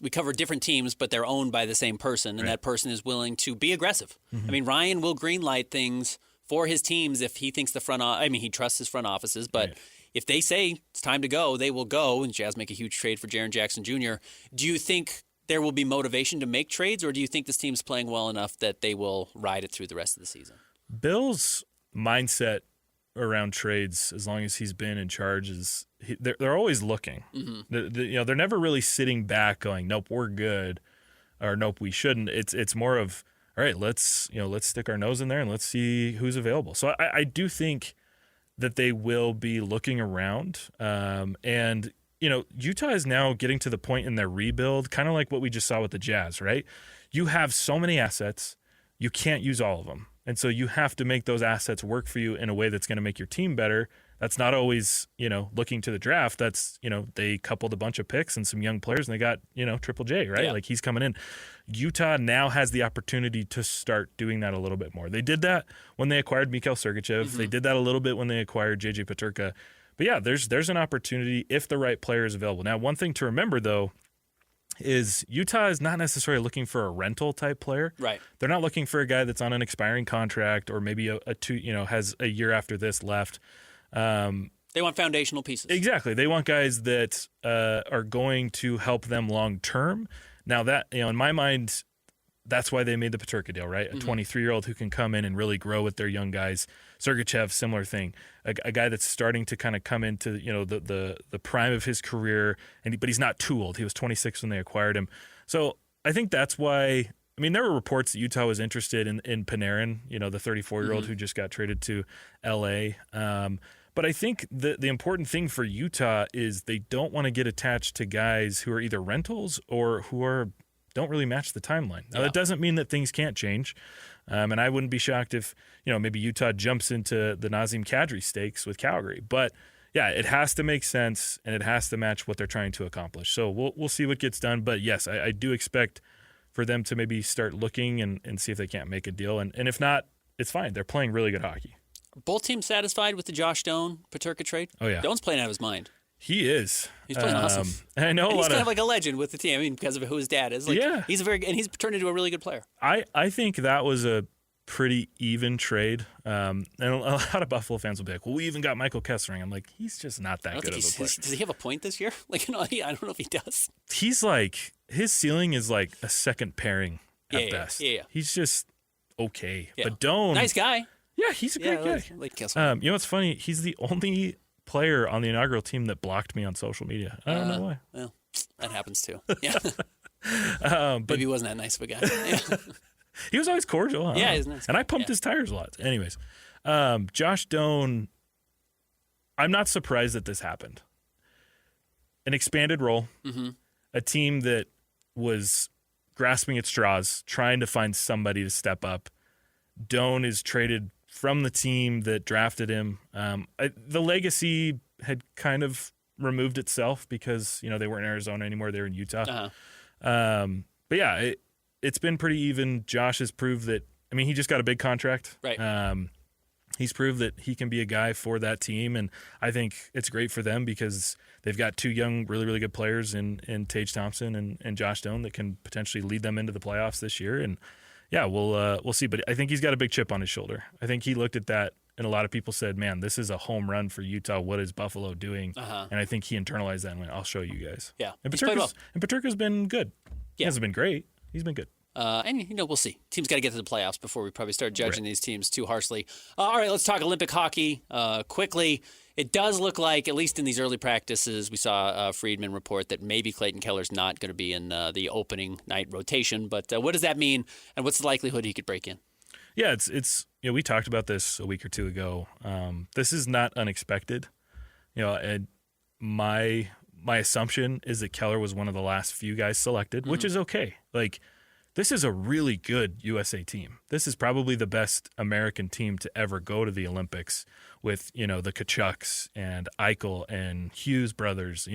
we cover different teams, but they're owned by the same person, and that person is willing to be aggressive. I mean, Ryan will greenlight things for his teams if he thinks he trusts his front offices, but if they say it's time to go, they will go, and Jazz make a huge trade for Jaren Jackson Jr. Do you think there will be motivation to make trades, or do you think this team's playing well enough that they will ride it through the rest of the season? Bill's mindset around trades, as long as he's been in charge, is they're always looking. They're never really sitting back going, "Nope, we're good," or "Nope, we shouldn't." It's more of, all right, let's stick our nose in there and let's see who's available. So I do think that they will be looking around, and Utah is now getting to the point in their rebuild, kind of like what we just saw with the Jazz, right? You have so many assets, you can't use all of them. And so you have to make those assets work for you in a way that's going to make your team better. That's not always, looking to the draft. That's, they coupled a bunch of picks and some young players and they got, Triple J, right? Yeah. Like he's coming in. Utah now has the opportunity to start doing that a little bit more. They did that when they acquired Mikhail Sergachev. They did that a little bit when they acquired JJ Peterka. But yeah, there's an opportunity if the right player is available. Now, one thing to remember, though, is Utah is not necessarily looking for a rental type player. Right. They're not looking for a guy that's on an expiring contract or maybe a two, has a year after this left. They want foundational pieces. Exactly. They want guys that are going to help them long term. Now that, in my mind, that's why they made the Peterka deal, right? A 23-year-old who can come in and really grow with their young guys. Sergachev, similar thing. A guy that's starting to kind of come into the prime of his career, but he's not too old. He was 26 when they acquired him. So I think that's why. I mean, there were reports that Utah was interested in Panarin, the 34-year-old who just got traded to L.A. But I think the important thing for Utah is they don't want to get attached to guys who are either rentals or who don't really match the timeline. Now, that doesn't mean that things can't change. And I wouldn't be shocked if, maybe Utah jumps into the Nazem Kadri stakes with Calgary. But, yeah, it has to make sense, and it has to match what they're trying to accomplish. So we'll see what gets done. But, yes, I do expect for them to maybe start looking and see if they can't make a deal. And if not, it's fine. They're playing really good hockey. Are both teams satisfied with the Josh Doan-Peterka trade? Oh, yeah. Doan's playing out of his mind. He is. He's playing awesome. I know he's kind of like a legend with the team. I mean, because of who his dad is. He's he's turned into a really good player. I think that was a pretty even trade. And a lot of Buffalo fans will be like, well, we even got Michael Kessering. I'm like, he's just not that good of a player. Does he have a point this year? I don't know if he does. He's like, his ceiling is like a second pairing at best. Yeah. He's just okay. Yeah. But Doan. Nice guy. Yeah, he's a great guy. Like Kessering. What's funny? He's the only player on the inaugural team that blocked me on social media. I don't know why. Well, that happens too. Yeah. But maybe he wasn't that nice of a guy. Yeah. He was always cordial. Yeah, he's nice. And I pumped his tires a lot. Anyways, Josh Doan, I'm not surprised that this happened. An expanded role, a team that was grasping at straws, trying to find somebody to step up. Doan is traded from the team that drafted him. The legacy had kind of removed itself because, they weren't in Arizona anymore. They were in Utah. But yeah, it's been pretty even. Josh has proved that, he just got a big contract. Right. He's proved that he can be a guy for that team, and I think it's great for them because they've got two young, really, really good players in Tage Thompson and Josh Doan that can potentially lead them into the playoffs this year. And yeah, we'll see. But I think he's got a big chip on his shoulder. I think he looked at that, and a lot of people said, "Man, this is a home run for Utah. What is Buffalo doing?" And I think he internalized that and went, "I'll show you guys." Yeah, and Peterka's been good. Yeah. He hasn't been great. He's been good. And, we'll see. Teams got to get to the playoffs before we probably start judging these teams too harshly. All right, let's talk Olympic hockey quickly. It does look like, at least in these early practices, we saw Friedman report that maybe Clayton Keller's not going to be in the opening night rotation. But what does that mean, and what's the likelihood he could break in? Yeah, it's we talked about this a week or two ago. This is not unexpected. And my assumption is that Keller was one of the last few guys selected, which is okay. Like, this is a really good USA team. This is probably the best American team to ever go to the Olympics with, the Tkachuks and Eichel and Hughes brothers,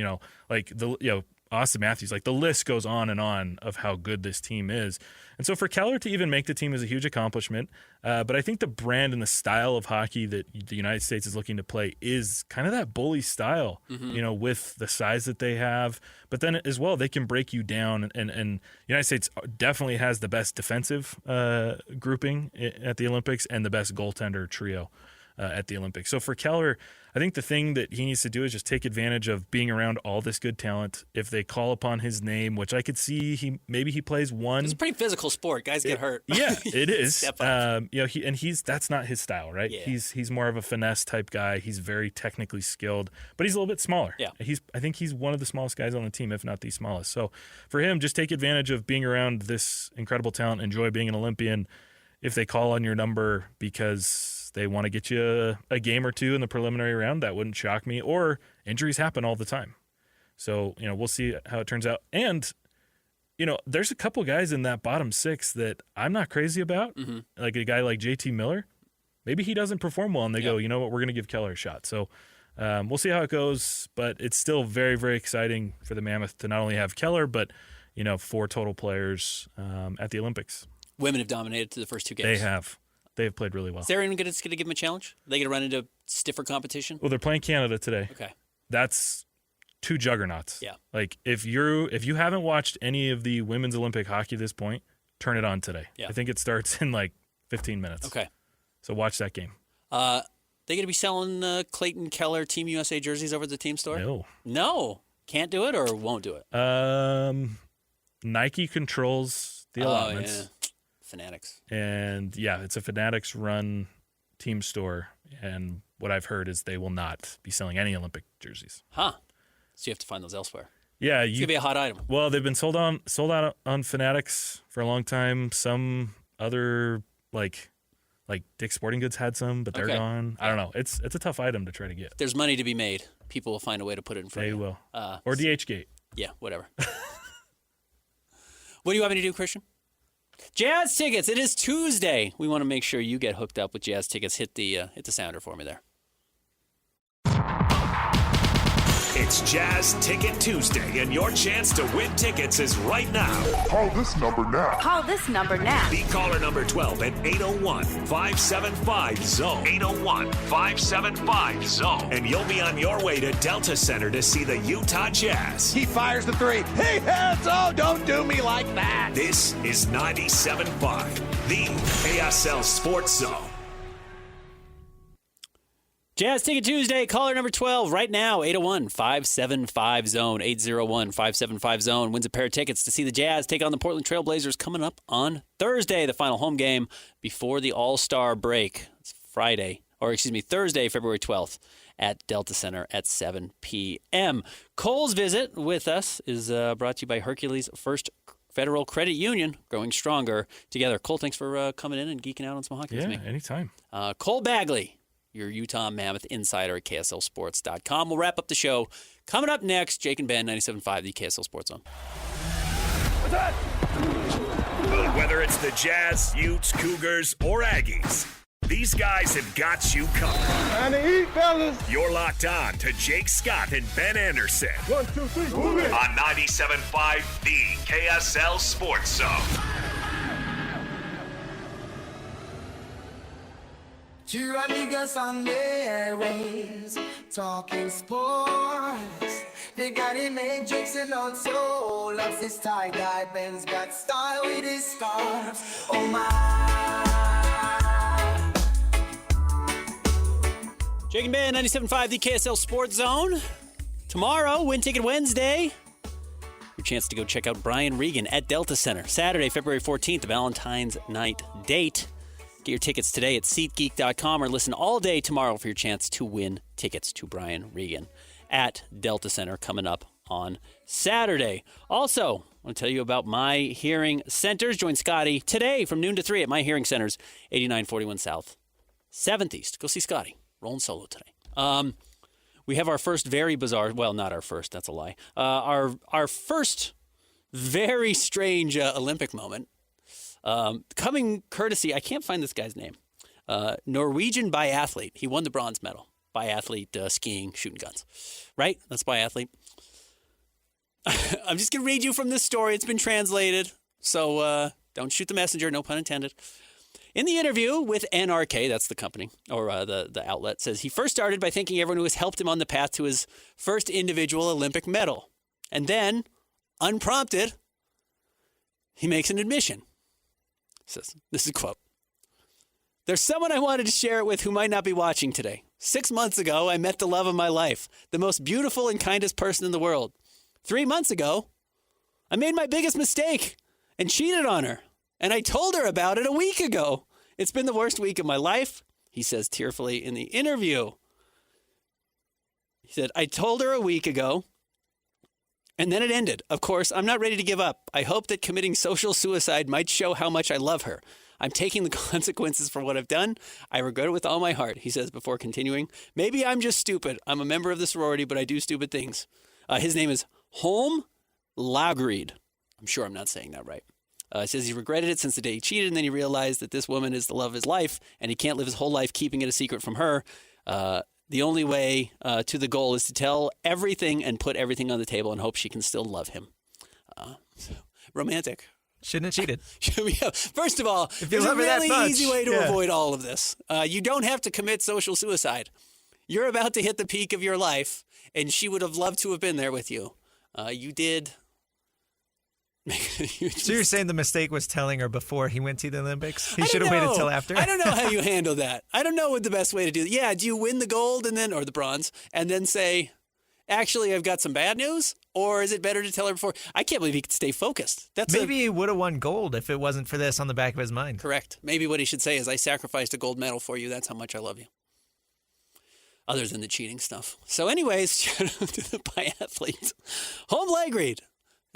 Austin Matthews. Like, the list goes on and on of how good this team is. And so for Keller to even make the team is a huge accomplishment. But I think the brand and the style of hockey that the United States is looking to play is kind of that bully style, with the size that they have. But then as well, they can break you down. And the United States definitely has the best defensive grouping at the Olympics and the best goaltender trio at the Olympics. So for Keller, I think the thing that he needs to do is just take advantage of being around all this good talent. If they call upon his name, which I could see, maybe he plays one. It's a pretty physical sport. Guys get hurt. Yeah, it is. Step up. That's not his style, right? Yeah. He's more of a finesse type guy. He's very technically skilled, but he's a little bit smaller. Yeah. I think he's one of the smallest guys on the team, if not the smallest. So for him, just take advantage of being around this incredible talent. Enjoy being an Olympian. If they call on your number because they want to get you a game or two in the preliminary round, that wouldn't shock me. Or injuries happen all the time. So, we'll see how it turns out. And, there's a couple guys in that bottom six that I'm not crazy about. Mm-hmm. Like a guy like JT Miller. Maybe he doesn't perform well and they go, you know what, we're going to give Keller a shot. So we'll see how it goes. But it's still very, very exciting for the Mammoth to not only have Keller, but, 4 total players at the Olympics. Women have dominated to the first 2 games. They have. They have played really well. Is there anyone going to give them a challenge? Are they going to run into stiffer competition? Well, they're playing Canada today. Okay. That's 2 juggernauts. Yeah. Like, if you haven't watched any of the women's Olympic hockey at this point, turn it on today. Yeah. I think it starts in 15 minutes. Okay. So watch that game. They going to be selling Clayton Keller Team USA jerseys over at the team store? No. Can't do it or won't do it? Nike controls the allotments. Yeah. Fanatics. And it's a Fanatics run team store. And what I've heard is they will not be selling any Olympic jerseys. Huh. So you have to find those elsewhere. Yeah. It's going to be a hot item. Well, they've been sold out on Fanatics for a long time. Some other like Dick's Sporting Goods had some, but they're gone. I don't know. It's a tough item to try to get. If there's money to be made, people will find a way to put it in front of you. They will. Or DHgate. Yeah, whatever. What do you want me to do, Christian? Jazz tickets. It is Tuesday. We want to make sure you get hooked up with Jazz tickets. Hit the sounder for me there. It's Jazz Ticket Tuesday, and your chance to win tickets is right now. Call this number now. Call this number now. Be caller number 12 at 801-575-ZONE. 801-575-ZONE. And you'll be on your way to Delta Center to see the Utah Jazz. He fires the 3. He hits. Oh, don't do me like that. This is 97.5, the KSL Sports Zone. Jazz Ticket Tuesday, caller number 12 right now, 801-575-ZONE, 801-575-ZONE. Wins a pair of tickets to see the Jazz take on the Portland Trailblazers coming up on Thursday, the final home game before the All-Star break. It's Thursday, February 12th at Delta Center at 7 p.m. Cole's visit with us is brought to you by Hercules First Federal Credit Union, growing stronger together. Cole, thanks for coming in and geeking out on some hockey with me. Yeah, anytime. Cole Bagley, your Utah Mammoth Insider at KSLSports.com. We'll wrap up the show. Coming up next, Jake and Ben, 97.5, the KSL Sports Zone. Whether it's the Jazz, Utes, Cougars, or Aggies, these guys have got you covered. Time to eat, fellas. You're locked on to Jake Scott and Ben Anderson. 1, 2, 3, move it. On 97.5, the KSL Sports Zone. Two amigos on the airways, talking sports. They got a matrix and also loves his tie-dye. Ben's got style with his scarves. Oh my. Jake and Ben, 97.5, the KSL Sports Zone. Tomorrow, Win Ticket Wednesday. Your chance to go check out Brian Regan at Delta Center. Saturday, February 14th, the Valentine's night date. Get your tickets today at SeatGeek.com or listen all day tomorrow for your chance to win tickets to Brian Regan at Delta Center coming up on Saturday. Also, I want to tell you about My Hearing Centers. Join Scotty today from noon to 3 at My Hearing Centers, 8941 South, 7th East. Go see Scotty. Rolling solo today. We have our first very bizarre, well, not our first, that's a lie. Our first very strange Olympic moment. Coming courtesy, I can't find this guy's name. Norwegian Biathlete. He won the bronze medal. Biathlete, skiing, shooting guns. Right? That's biathlete. I'm just going to read you from this story. It's been translated. So don't shoot the messenger. No pun intended. In the interview with NRK, that's the company, or the outlet, says he first started by thanking everyone who has helped him on the path to his first individual Olympic medal. And then, unprompted, he makes an admission. He says, this is a quote. There's someone I wanted to share it with who might not be watching today. 6 months ago, I met the love of my life, the most beautiful and kindest person in the world. 3 months ago, I made my biggest mistake and cheated on her. And I told her about it a week ago. It's been the worst week of my life, he says tearfully in the interview. He said, I told her a week ago, and then it ended. Of course, I'm not ready to give up. I hope that committing social suicide might show how much I love her. I'm taking the consequences for what I've done. I regret it with all my heart, he says before continuing. Maybe I'm just stupid. I'm a member of the sorority, but I do stupid things. His name is Holm Laegreid. I'm sure I'm not saying that right. He says he regretted it since the day he cheated, and then he realized that this woman is the love of his life, and he can't live his whole life keeping it a secret from her. The only way to the goal is to tell everything and put everything on the table and hope she can still love him. Romantic. Shouldn't have cheated. First of all, there's a really easy way to avoid all of this. You don't have to commit social suicide. You're about to hit the peak of your life, and she would have loved to have been there with you. You did... So you're saying the mistake was telling her before he went to the Olympics? He should have waited till after? I don't know how you handle that. I don't know what the best way to do it. Yeah, do you win the gold or the bronze and then say, actually, I've got some bad news? Or is it better to tell her before? I can't believe he could stay focused. Maybe he would have won gold if it wasn't for this on the back of his mind. Correct. Maybe what he should say is, I sacrificed a gold medal for you. That's how much I love you. Other than the cheating stuff. So anyways, shout out to the biathlete, Holm Laegreid.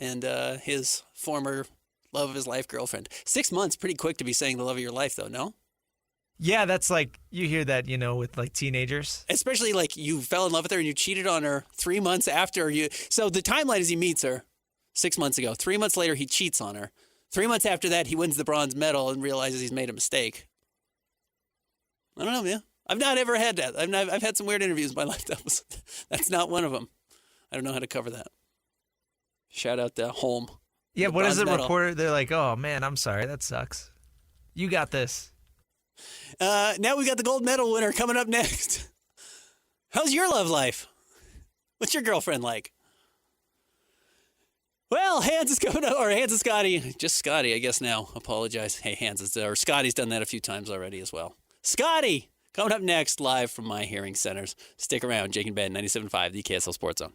And his former love of his life girlfriend. 6 months, pretty quick to be saying the love of your life, though, no? Yeah, that's like, you hear that, with like teenagers. Especially like you fell in love with her and you cheated on her 3 months after you. So the timeline is he meets her 6 months ago. 3 months later, he cheats on her. 3 months after that, he wins the bronze medal and realizes he's made a mistake. I don't know, man. I've not ever had that. I've had some weird interviews in my life. That's not one of them. I don't know how to cover that. Shout out to Holm. Yeah, what is it reported? They're like, oh, man, I'm sorry. That sucks. You got this. Now we got the gold medal winner coming up next. How's your love life? What's your girlfriend like? Well, Hans is coming up, or Hans and Scotty. Just Scotty, I guess now. Apologize. Hey, Scotty's done that a few times already as well. Scotty, coming up next, live from My Hearing Centers. Stick around. Jake and Ben, 97.5, the KSL Sports Zone.